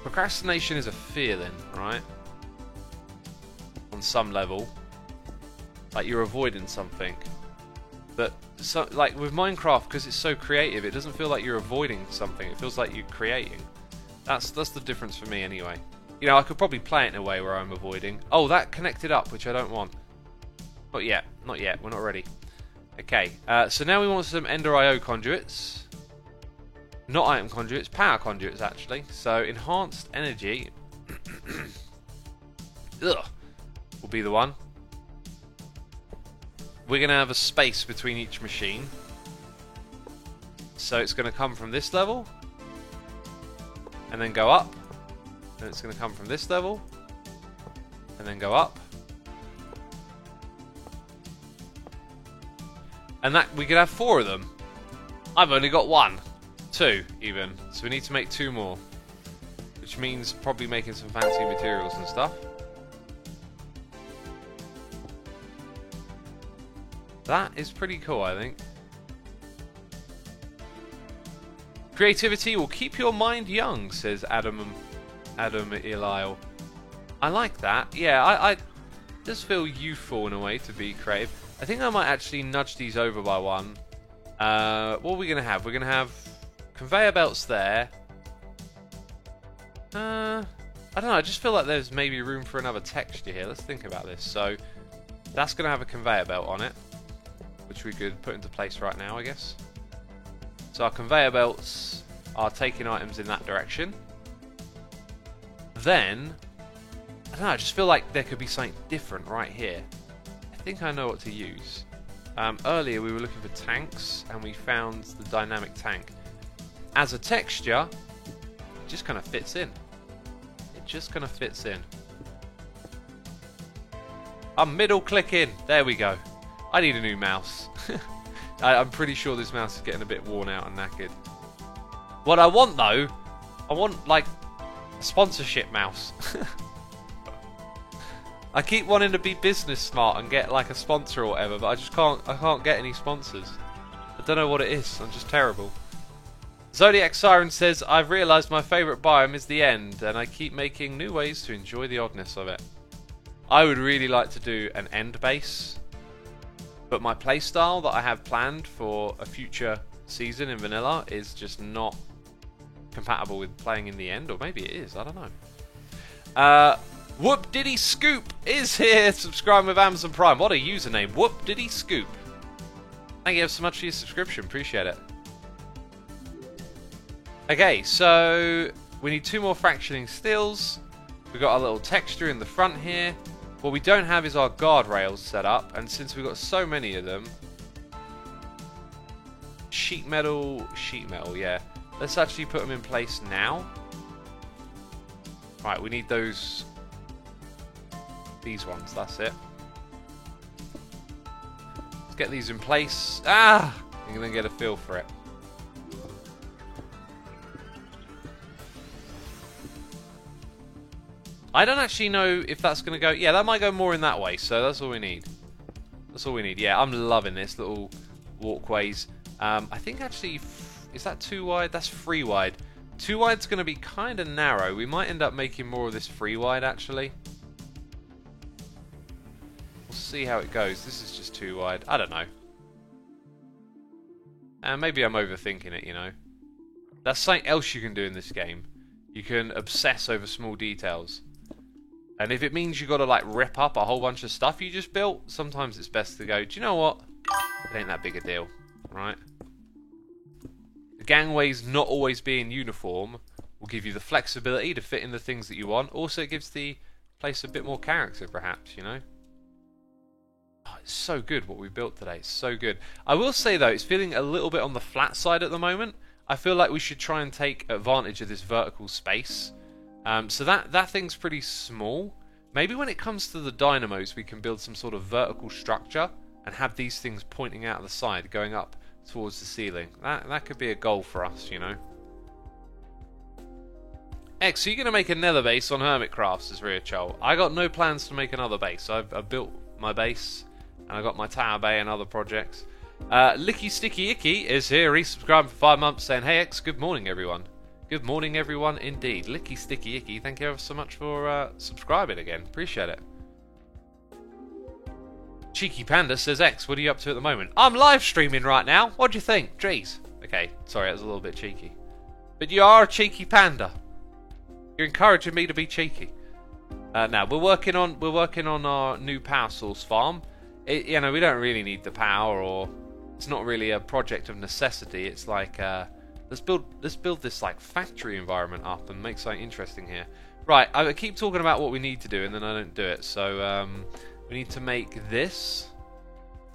[SPEAKER 1] Procrastination is a feeling, right? On some level. Like, you're avoiding something. But, so, like, with Minecraft, because it's so creative, it doesn't feel like you're avoiding something, it feels like you're creating. That's the difference for me, anyway. You know, I could probably play it in a way where I'm avoiding. Oh, that connected up, which I don't want. Not yet, we're not ready. Okay, so now we want some Ender IO conduits. Not item conduits, power conduits actually. So enhanced energy ugh, will be the one. We're going to have a space between each machine. So it's going to come from this level. And then go up. And it's going to come from this level. And then go up. And that we could have 4 of them. I've only got 1. 2 even. So we need to make 2 more. Which means probably making some fancy materials and stuff. That is pretty cool, I think. Creativity will keep your mind young, says Adam Ilisle. I like that. Yeah, I just feel youthful in a way to be creative. I think I might actually nudge these over by 1. What are we going to have? We're going to have conveyor belts there. I don't know, I just feel like there's maybe room for another texture here. Let's think about this. So, that's going to have a conveyor belt on it, which we could put into place right now, I guess. So our conveyor belts are taking items in that direction. Then, I don't know, I just feel like there could be something different right here. I think I know what to use. Earlier we were looking for tanks and we found the dynamic tank. As a texture, it just kind of fits in. It just kind of fits in. I'm middle clicking. There we go. I need a new mouse. I'm pretty sure this mouse is getting a bit worn out and knackered. What I want though, I want like a sponsorship mouse. I keep wanting to be business smart and get like a sponsor or whatever, but I can't get any sponsors. I don't know what it is. I'm just terrible. Zodiac Siren says, I've realised my favourite biome is the end, and I keep making new ways to enjoy the oddness of it. I would really like to do an end base, but my playstyle that I have planned for a future season in vanilla is just not compatible with playing in the end, or maybe it is, I don't know. Whoop Diddy Scoop is here, subscribing with Amazon Prime. What a username, Whoop Diddy Scoop. Thank you so much for your subscription, appreciate it. Okay, so we need 2 more fractioning steels. We've got our little texture in the front here. What we don't have is our guardrails set up, and since we've got so many of them, sheet metal, yeah. Let's actually put them in place now. Right, we need these ones, that's it. Let's get these in place. You're gonna get a feel for it. I don't actually know if that's going to go... Yeah, that might go more in that way, so that's all we need. That's all we need. Yeah, I'm loving this little walkways. I think actually... Is that 2 wide? That's 3 wide. 2 wide's going to be kind of narrow. We might end up making more of this 3 wide, actually. We'll see how it goes. This is just 2 wide. I don't know. Maybe I'm overthinking it, you know. That's something else you can do in this game. You can obsess over small details. And if it means you got to like rip up a whole bunch of stuff you just built, sometimes it's best to go, do you know what? It ain't that big a deal, right? The gangways not always being uniform will give you the flexibility to fit in the things that you want. Also, it gives the place a bit more character, perhaps, you know? Oh, it's so good what we built today. It's so good. I will say, though, it's feeling a little bit on the flat side at the moment. I feel like we should try and take advantage of this vertical space. So that thing's pretty small. Maybe when it comes to the dynamos, we can build some sort of vertical structure and have these things pointing out of the side, going up towards the ceiling. That could be a goal for us, you know. X, so you're going to make a nether base on Hermitcrafts, as Ria Chol. I got no plans to make another base. I've built my base, and I got my tower bay and other projects. Licky Sticky Icky is here, resubscribed for 5 months, saying, hey X, good morning everyone. Good morning everyone indeed. Licky Sticky Icky, thank you ever so much for subscribing again, appreciate it. Cheeky Panda says, X, what are you up to at the moment? I'm live streaming right now, what do you think? Jeez. Okay, sorry, that was a little bit cheeky. But you are a cheeky panda. You're encouraging me to be cheeky. Now, we're working on our new power source farm. You know, we don't really need the power, or it's not really a project of necessity. It's like let's build this like factory environment up and make something interesting here. Right, I keep talking about what we need to do and then I don't do it. So we need to make this,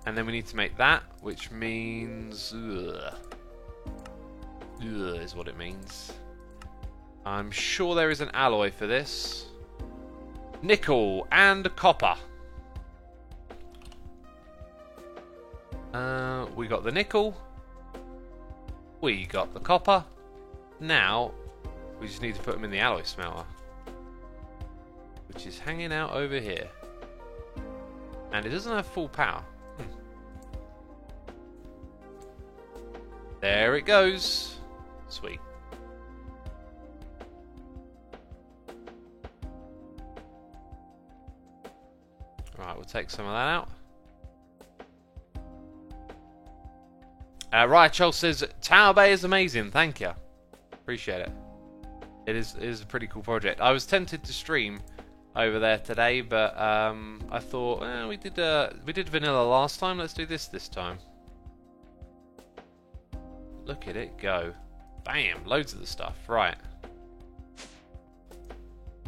[SPEAKER 1] and then we need to make that, which means is what it means. I'm sure there is an alloy for this. Nickel and copper. We got the nickel. We got the copper. Now, we just need to put them in the alloy smelter, which is hanging out over here. And it doesn't have full power. There it goes. Sweet. Right, we'll take some of that out. Rachel says, Tower Bay is amazing, thank you. Appreciate it. It is a pretty cool project. I was tempted to stream over there today, but I thought, we did vanilla last time, let's do this time. Look at it go. Bam, loads of the stuff, right.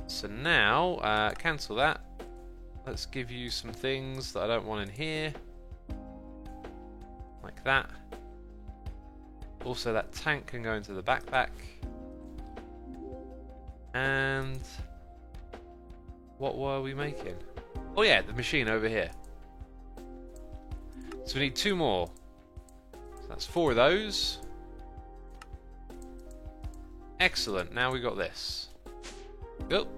[SPEAKER 1] So now, cancel that. Let's give you some things that I don't want in here. Like that. Also, that tank can go into the backpack. And what were we making? Oh yeah, the machine over here. So we need 2 more. That's 4 of those. Excellent. Now we got this. Oh,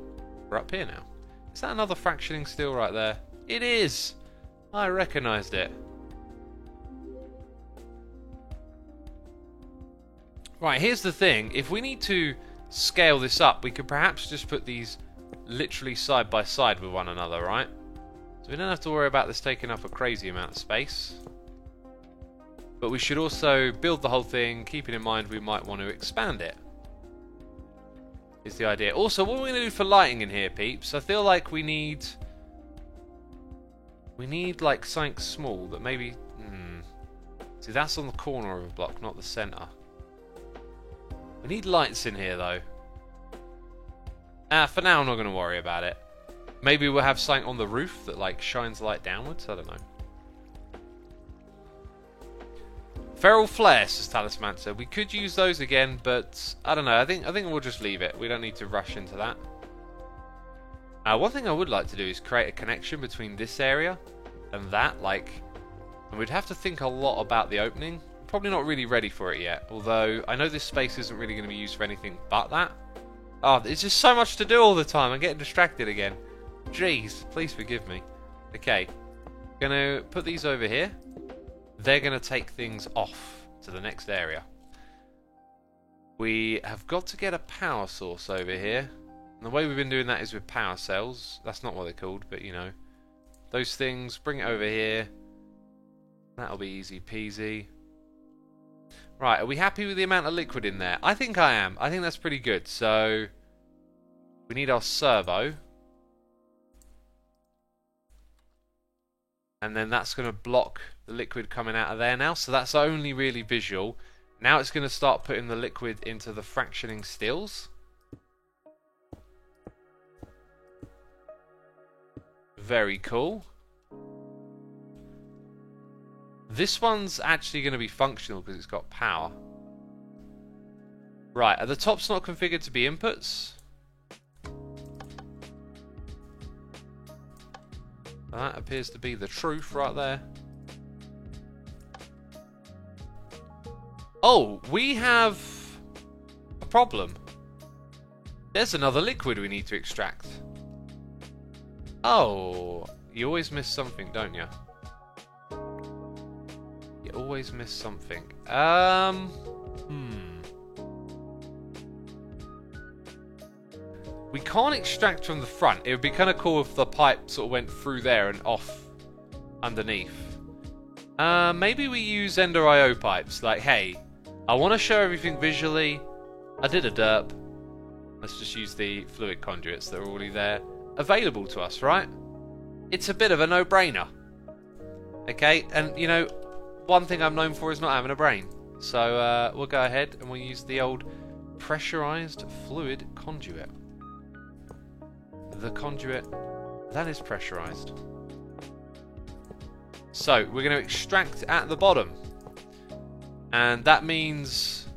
[SPEAKER 1] we're up here now. Is that another fractioning steel right there? It is! I recognised it. Right, here's the thing. If we need to scale this up, we could perhaps just put these literally side by side with one another, right? So we don't have to worry about this taking up a crazy amount of space. But we should also build the whole thing, keeping in mind we might want to expand it. Is the idea. Also, what we're going to do for lighting in here, peeps, I feel like we need like something small that maybe... See, that's on the corner of a block, not the centre. We need lights in here, though. For now, I'm not going to worry about it. Maybe we'll have something on the roof that like shines light downwards. I don't know. Feral Flare, says Talismancer. We could use those again, but I don't know. I think we'll just leave it. We don't need to rush into that. One thing I would like to do is create a connection between this area and that. And we'd have to think a lot about the opening. Probably not really ready for it yet. Although I know this space isn't really going to be used for anything but that. Oh, there's just so much to do all the time. I'm getting distracted again. Jeez, please forgive me. Okay, gonna put these over here. They're gonna take things off to the next area. We have got to get a power source over here. And the way we've been doing that is with power cells. That's not what they're called, but you know. Those things, bring it over here. That'll be easy peasy. Right, are we happy with the amount of liquid in there? I think I am. I think that's pretty good. So, we need our servo. And then that's going to block the liquid coming out of there now. So that's only really visual. Now it's going to start putting the liquid into the fractioning steels. Very cool. This one's actually going to be functional because it's got power. Right, are the tops not configured to be inputs? That appears to be the truth right there. Oh, we have a problem. There's another liquid we need to extract. Oh, you always miss something, don't you? You always miss something. We can't extract from the front. It would be kind of cool if the pipe sort of went through there and off underneath. Maybe we use Ender IO pipes. Like, hey, I want to show everything visually. I did a derp. Let's just use the fluid conduits that are already there. Available to us, right? It's a bit of a no-brainer. Okay, and you know, one thing I'm known for is not having a brain. So we'll go ahead and we'll use the old pressurized fluid conduit. The conduit that is pressurized. So we're going to extract at the bottom, and that means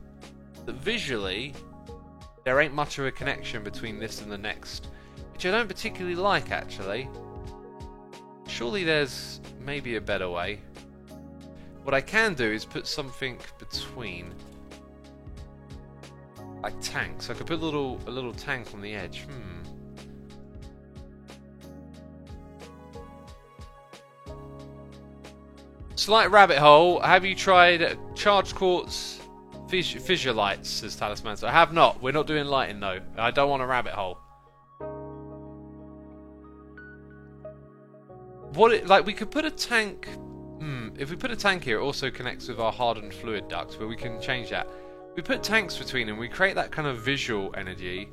[SPEAKER 1] that visually there ain't much of a connection between this and the next, which I don't particularly like actually. Surely there's maybe a better way. What I can do is put something between, like tanks. I could put a little tank on the edge. Slight rabbit hole. Have you tried charged quartz fissure lights? Says Talisman. So I have not. We're not doing lighting though. I don't want a rabbit hole. We could put a tank. If we put a tank here, it also connects with our hardened fluid ducts, but we can change that. We put tanks between them. We create that kind of visual energy.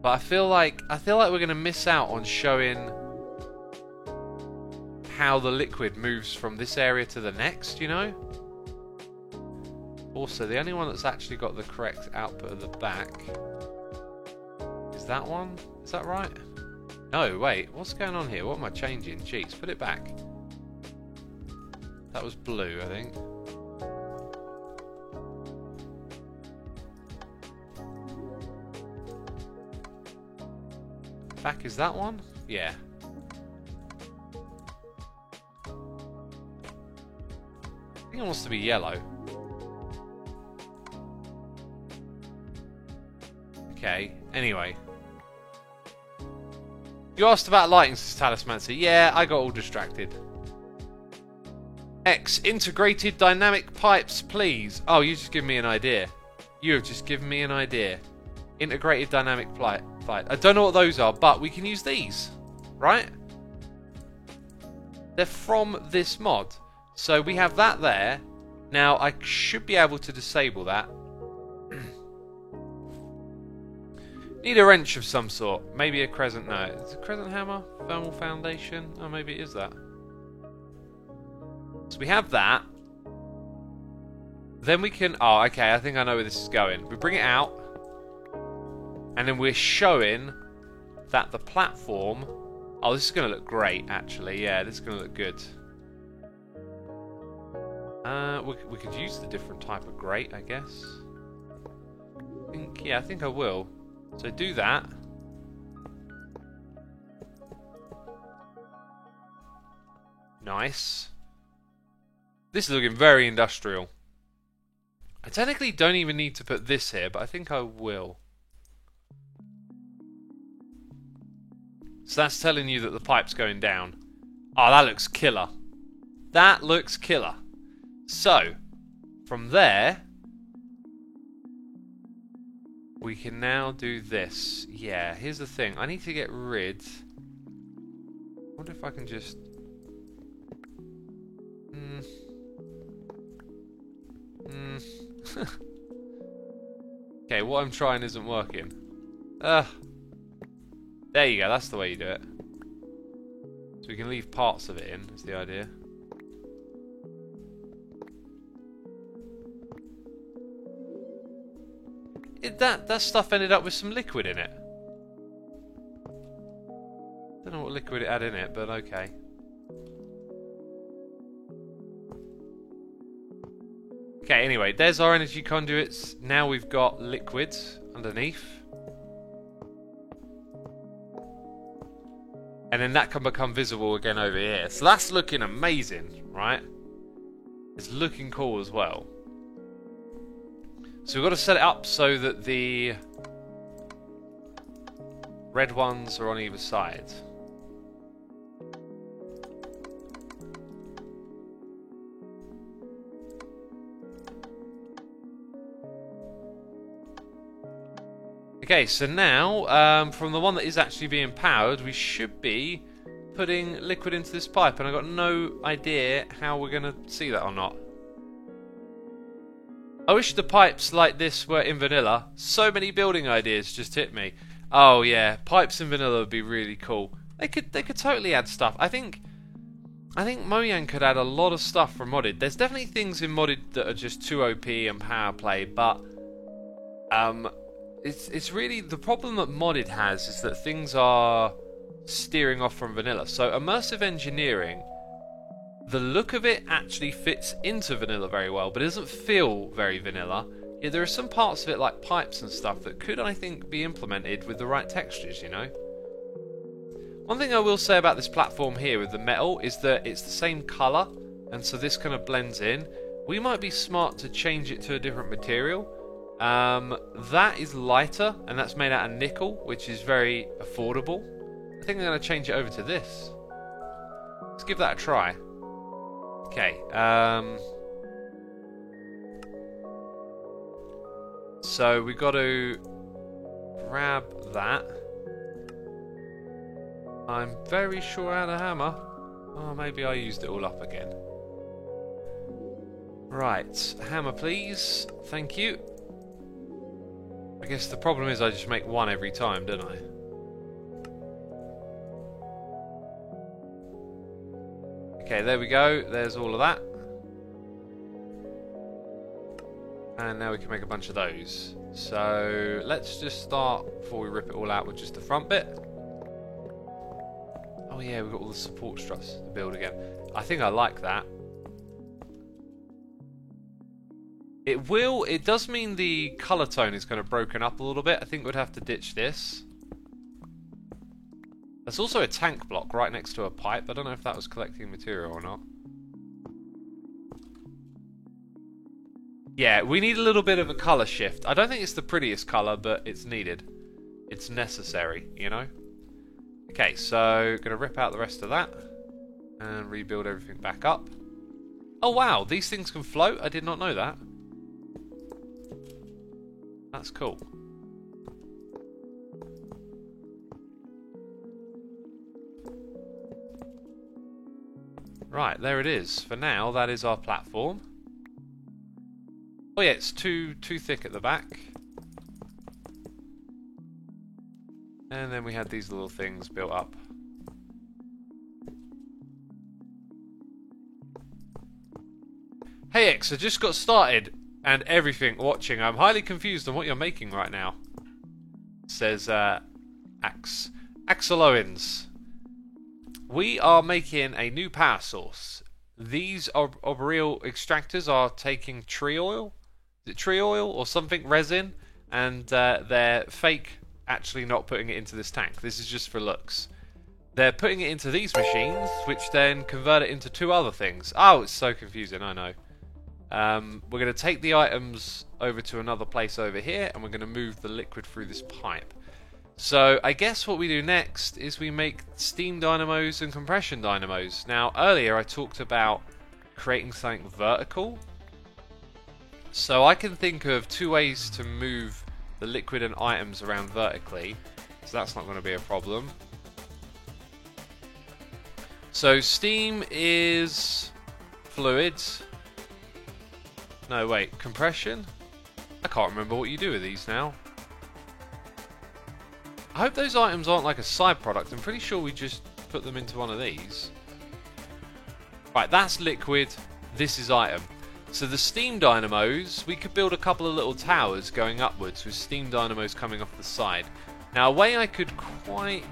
[SPEAKER 1] But I feel like we're going to miss out on showing how the liquid moves from this area to the next, you know? Also, the only one that's actually got the correct output at the back is that one. Is that right? No, wait. What's going on here? What am I changing? Jeez, put it back. That was blue, I think. Back is that one? Yeah. think it wants to be yellow. Okay, anyway. You asked about lighting, says Talismancer. Yeah, I got all distracted. X, integrated dynamic pipes, please. Oh, you just given me an idea. You have just given me an idea. Integrated dynamic pipe. I don't know what those are, but we can use these, right? They're from this mod. So we have that there. Now, I should be able to disable that. Need a wrench of some sort. Maybe a crescent. No, it's a crescent hammer. Thermal foundation. Oh, maybe it is that. So we have that. Then we can... Oh, okay. I think I know where this is going. We bring it out. And then we're showing that the platform... Oh, this is going to look great, actually. Yeah, this is going to look good. We could use the different type of grate, I guess. I think I will. So do that. Nice. This is looking very industrial. I technically don't even need to put this here, but I think I will. So that's telling you that the pipe's going down. Oh, that looks killer. That looks killer. So, from there, we can now do this. Yeah, here's the thing. I need to get rid... I wonder if I can just... Okay, what I'm trying isn't working. There you go, that's the way you do it. So we can leave parts of it in, is the idea. That stuff ended up with some liquid in it. Don't know what liquid it had in it, but okay. Okay, anyway, there's our energy conduits. Now we've got liquids underneath. And then that can become visible again over here. So that's looking amazing, right? It's looking cool as well. So we've got to set it up so that the red ones are on either side. Okay, so now, from the one that is actually being powered, we should be putting liquid into this pipe, and I've got no idea how we're going to see that or not. I wish the pipes like this were in vanilla. So many building ideas just hit me. Oh yeah, pipes in vanilla would be really cool. They could totally add stuff. I think Mojang could add a lot of stuff from modded. There's definitely things in modded that are just too OP and power play, but it's really the problem that modded has is that things are steering off from vanilla. So immersive engineering, the look of it actually fits into vanilla very well, but it doesn't feel very vanilla. Yeah, there are some parts of it like pipes and stuff that could, I think, be implemented with the right textures, you know? One thing I will say about this platform here with the metal is that it's the same colour, and so this kind of blends in. We might be smart to change it to a different material. That is lighter, and that's made out of nickel, which is very affordable. I think I'm going to change it over to this. Let's give that a try. Okay, so we've got to grab that. I'm very sure I had a hammer. Oh, maybe I used it all up again. Right, hammer please. Thank you. I guess the problem is I just make one every time, don't I? Okay, there we go. There's all of that. And now we can make a bunch of those. So let's just start, before we rip it all out, with just the front bit. Oh yeah, we've got all the support struts to build again. I think I like that. It does mean the colour tone is kind of broken up a little bit. I think we'd have to ditch this. There's also a tank block right next to a pipe. I don't know if that was collecting material or not. Yeah, we need a little bit of a colour shift. I don't think it's the prettiest colour, but it's needed. It's necessary, you know? Okay, so gonna rip out the rest of that and rebuild everything back up. Oh wow, these things can float? I did not know that. That's cool. Right, there it is. For now, that is our platform. Oh yeah, it's too thick at the back. And then we had these little things built up. Hey X, I just got started and everything watching. I'm highly confused on what you're making right now. Says Axel Owens. We are making a new power source. These arboreal extractors are taking tree oil. Is it tree oil or something, resin? And they're fake actually not putting it into this tank. This is just for looks. They're putting it into these machines, which then convert it into two other things. Oh, it's so confusing, I know. We're going to take the items over to another place over here, and we're going to move the liquid through this pipe. So I guess what we do next is we make steam dynamos and compression dynamos. Now earlier I talked about creating something vertical. So I can think of two ways to move the liquid and items around vertically. So that's not going to be a problem. So steam is fluids. No, wait, compression? I can't remember what you do with these now. I hope those items aren't like a side product. I'm pretty sure we just put them into one of these. Right, that's liquid. This is item. So the steam dynamos, we could build a couple of little towers going upwards with steam dynamos coming off the side. Now, a way I could quite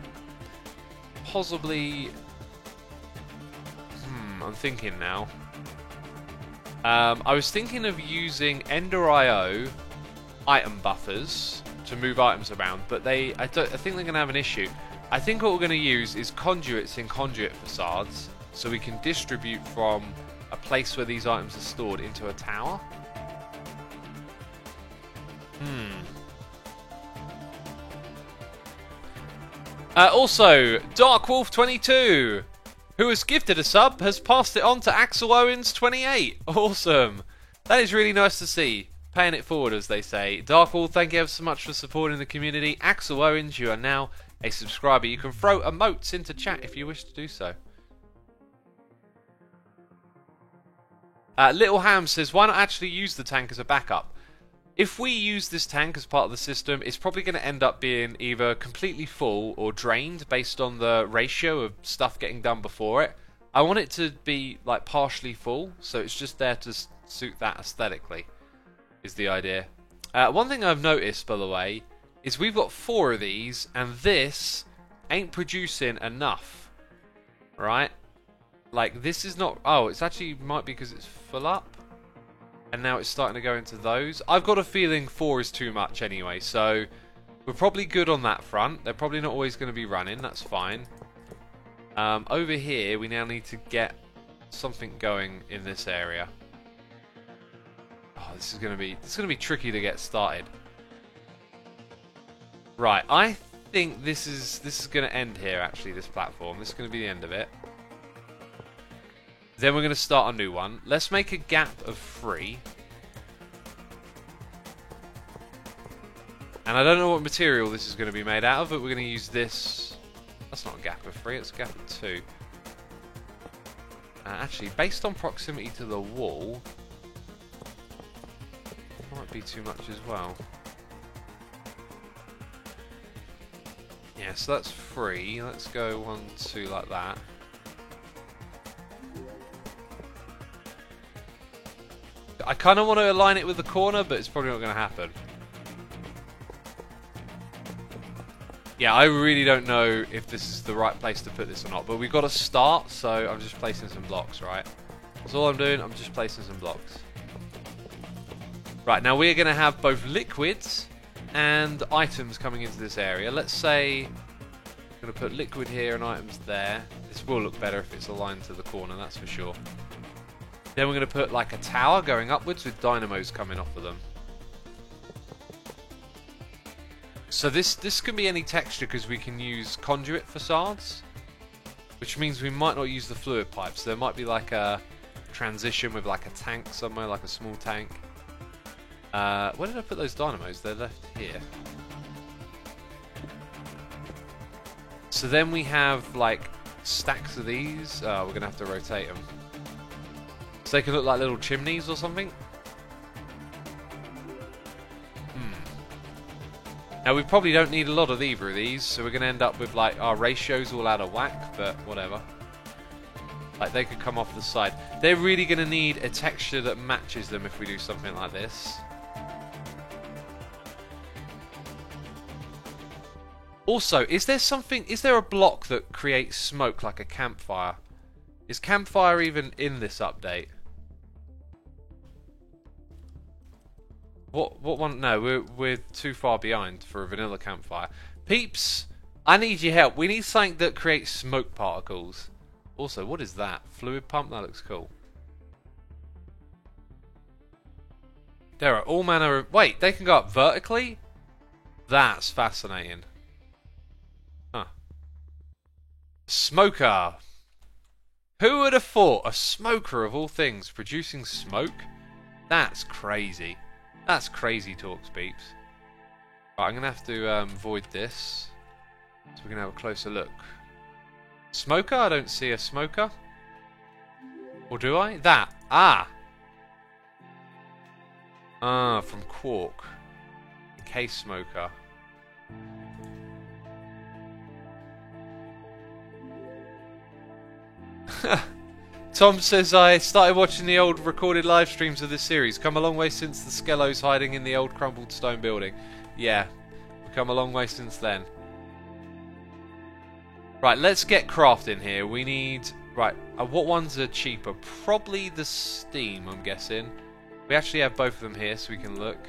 [SPEAKER 1] possibly... I'm thinking now. I was thinking of using Ender.io item buffers to move items around, but I think they're going to have an issue. I think what we're going to use is conduits in conduit facades, so we can distribute from a place where these items are stored into a tower. Also, Darkwolf22, who has gifted a sub, has passed it on to Axel Owens28. Awesome. That is really nice to see. Paying it forward, as they say. Darkwolf, thank you ever so much for supporting the community. Axel Owens, you are now a subscriber. You can throw emotes into chat if you wish to do so. Little Ham says, why not actually use the tank as a backup? If we use this tank as part of the system, it's probably going to end up being either completely full or drained based on the ratio of stuff getting done before it. I want it to be like partially full, so it's just there to suit that aesthetically, is the idea. One thing I've noticed, by the way, is we've got 4 of these, and this ain't producing enough, right? Like, this is not... Oh, it's actually might be because it's full up. And now it's starting to go into those. I've got a feeling 4 is too much anyway, so we're probably good on that front. They're probably not always going to be running, that's fine. Over here, we now need to get something going in this area. Oh, this is going to be tricky to get started. Right, I think this is going to end here, actually, this platform. This is going to be the end of it. Then we're going to start a new one. Let's make a gap of 3. And I don't know what material this is going to be made out of, but we're going to use this. That's not a gap of 3, it's a gap of 2. Actually, based on proximity to the wall, might be too much as well. Yeah, so that's 3. Let's go 1, 2 like that. I kind of want to align it with the corner, but it's probably not going to happen. Yeah, I really don't know if this is the right place to put this or not, but we've got to start, so I'm just placing some blocks, right? That's all I'm doing, I'm just placing some blocks. Right, now we're going to have both liquids and items coming into this area. Let's say I'm going to put liquid here and items there. This will look better if it's aligned to the corner, that's for sure. Then we're going to put like a tower going upwards with dynamos coming off of them. So this can be any texture because we can use conduit facades, which means we might not use the fluid pipes. There might be like a transition with like a tank somewhere, like a small tank. Where did I put those dynamos? They're left here. So then we have like stacks of these. We're going to have to rotate them. So they can look like little chimneys or something. Now we probably don't need a lot of either of these, so we're going to end up with like our ratios all out of whack, but whatever. Like they could come off the side. They're really going to need a texture that matches them if we do something like this. Also, is there a block that creates smoke like a campfire? Is campfire even in this update? What one? No, we're too far behind for a vanilla campfire. Peeps, I need your help. We need something that creates smoke particles. Also, what is that? Fluid pump? That looks cool. There are all manner of... Wait, they can go up vertically? That's fascinating. Huh. Smoker. Who would have thought a smoker of all things producing smoke? That's crazy. That's crazy talks, peeps. Right, I'm going to have to void this. So we're going to have a closer look. Smoker? I don't see a smoker. Or do I? That. Ah! Ah, from Quark. Case smoker. Tom says, I started watching the old recorded live streams of this series. Come a long way since the Skellos hiding in the old crumbled stone building. Yeah, we've come a long way since then. Right, let's get crafting here. We need... Right, what ones are cheaper? Probably the steam, I'm guessing. We actually have both of them here, so we can look.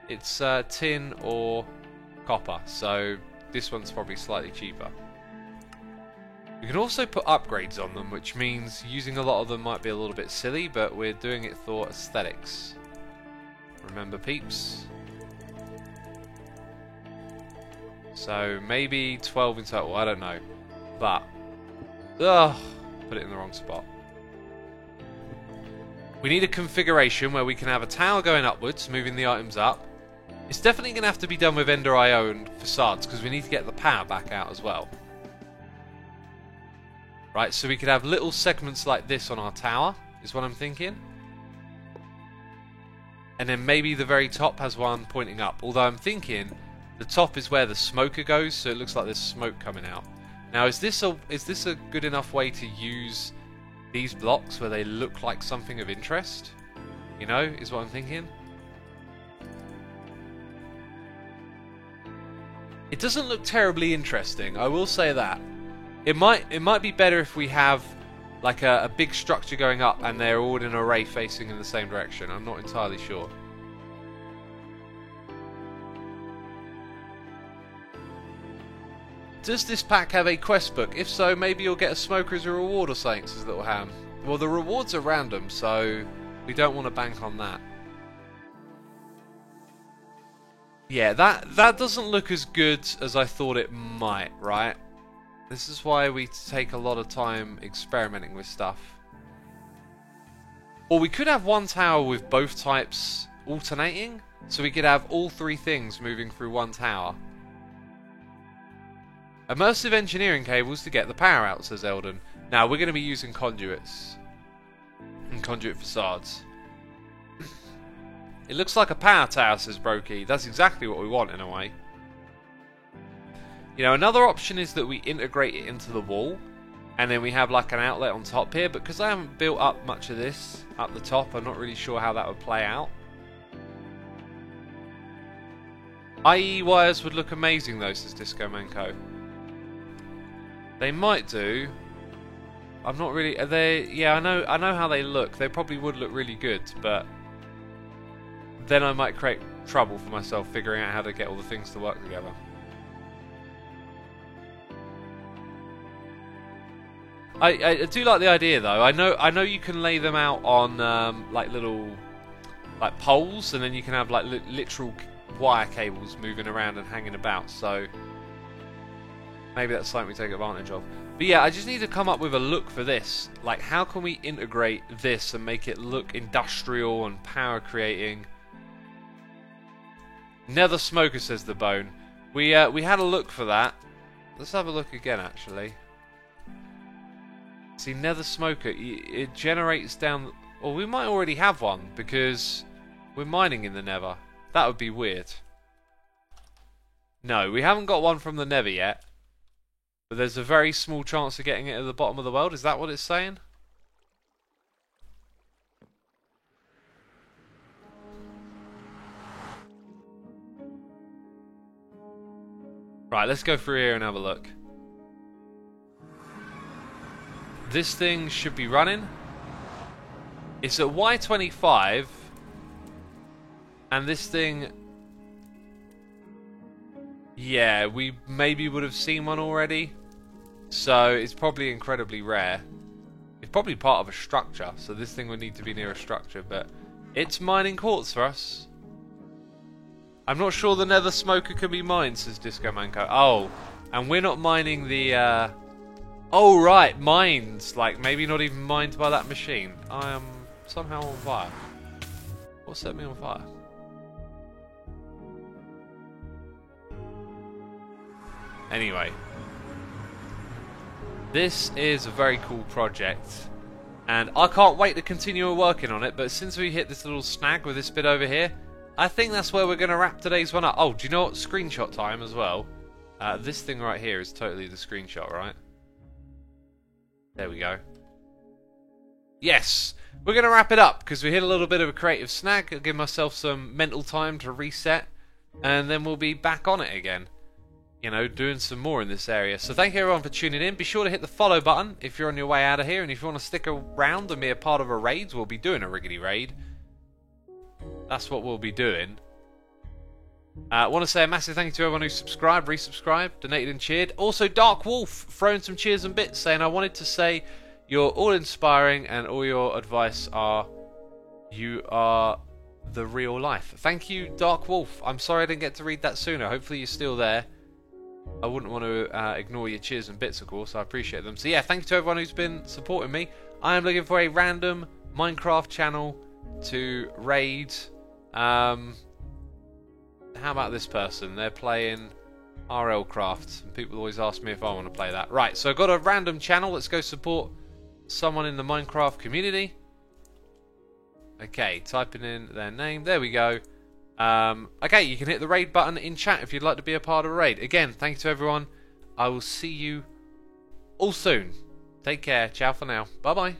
[SPEAKER 1] It's tin or copper, so this one's probably slightly cheaper. We can also put upgrades on them, which means using a lot of them might be a little bit silly, but we're doing it for aesthetics. Remember, peeps? So maybe 12 in total, I don't know. But, put it in the wrong spot. We need a configuration where we can have a tower going upwards, moving the items up. It's definitely going to have to be done with Ender IO and facades, because we need to get the power back out as well. Right, so we could have little segments like this on our tower, is what I'm thinking. And then maybe the very top has one pointing up. Although I'm thinking the top is where the smoker goes, so it looks like there's smoke coming out. Now, is this a good enough way to use these blocks where they look like something of interest? You know, is what I'm thinking. It doesn't look terribly interesting, I will say that. It might be better if we have like a big structure going up and they're all in an array facing in the same direction. I'm not entirely sure. Does this pack have a quest book? If so, maybe you'll get a smoker as a reward or something, says Little Ham. Well, the rewards are random, so we don't want to bank on that. Yeah, that doesn't look as good as I thought it might, right? This is why we take a lot of time experimenting with stuff. Or we could have one tower with both types alternating, so we could have all three things moving through one tower. Immersive engineering cables to get the power out, says Eldon. Now, we're going to be using conduits. And conduit facades. It looks like a power tower, says Brokey. That's exactly what we want, in a way. You know, another option is that we integrate it into the wall, and then we have like an outlet on top here, but because I haven't built up much of this up the top, I'm not really sure how that would play out. IE wires would look amazing though, says Disco Manco. They might do. I'm not really... Are they... Yeah, I know how they look. They probably would look really good, but then I might create trouble for myself figuring out how to get all the things to work together. I do like the idea though. I know you can lay them out on like little like poles, and then you can have like literal wire cables moving around and hanging about. So maybe that's something we take advantage of. But yeah, I just need to come up with a look for this. Like, how can we integrate this and make it look industrial and power creating? Nether smoker, says the bone. We had a look for that. Let's have a look again, actually. See, nether smoker, it generates down. Well, we might already have one because we're mining in the nether. That would be weird. No, we haven't got one from the nether yet. But there's a very small chance of getting it at the bottom of the world. Is that what it's saying? Right, let's go through here and have a look. This thing should be running. It's at Y25. And this thing... yeah, we maybe would have seen one already. So it's probably incredibly rare. It's probably part of a structure. So this thing would need to be near a structure. But it's mining quartz for us. I'm not sure the nether smoker can be mined, says Disco Manco. Oh, and we're not mining the... oh, right, mines. Like, maybe not even mined by that machine. I am somehow on fire. What set me on fire? Anyway. This is a very cool project. And I can't wait to continue working on it. But since we hit this little snag with this bit over here, I think that's where we're going to wrap today's one up. Oh, do you know what? Screenshot time as well. This thing right here is totally the screenshot, right? There we go. Yes! We're going to wrap it up because we hit a little bit of a creative snag. I'll give myself some mental time to reset. And then we'll be back on it again. You know, doing some more in this area. So thank you everyone for tuning in. Be sure to hit the follow button if you're on your way out of here. And if you want to stick around and be a part of a raid, we'll be doing a Riggedy raid. That's what we'll be doing. I want to say a massive thank you to everyone who subscribed, resubscribed, donated and cheered. Also Dark Wolf throwing some cheers and bits, saying I wanted to say you're all inspiring and all your advice are... you are the real life. Thank you, Dark Wolf. I'm sorry I didn't get to read that sooner. Hopefully you're still there. I wouldn't want to ignore your cheers and bits, of course. I appreciate them. So yeah, thank you to everyone who's been supporting me. I am looking for a random Minecraft channel to raid. How about this person? They're playing RL Craft. And people always ask me if I want to play that. Right, so I've got a random channel. Let's go support someone in the Minecraft community. Okay, typing in their name. There we go. Okay, you can hit the raid button in chat if you'd like to be a part of a raid. Again, thank you to everyone. I will see you all soon. Take care. Ciao for now. Bye-bye.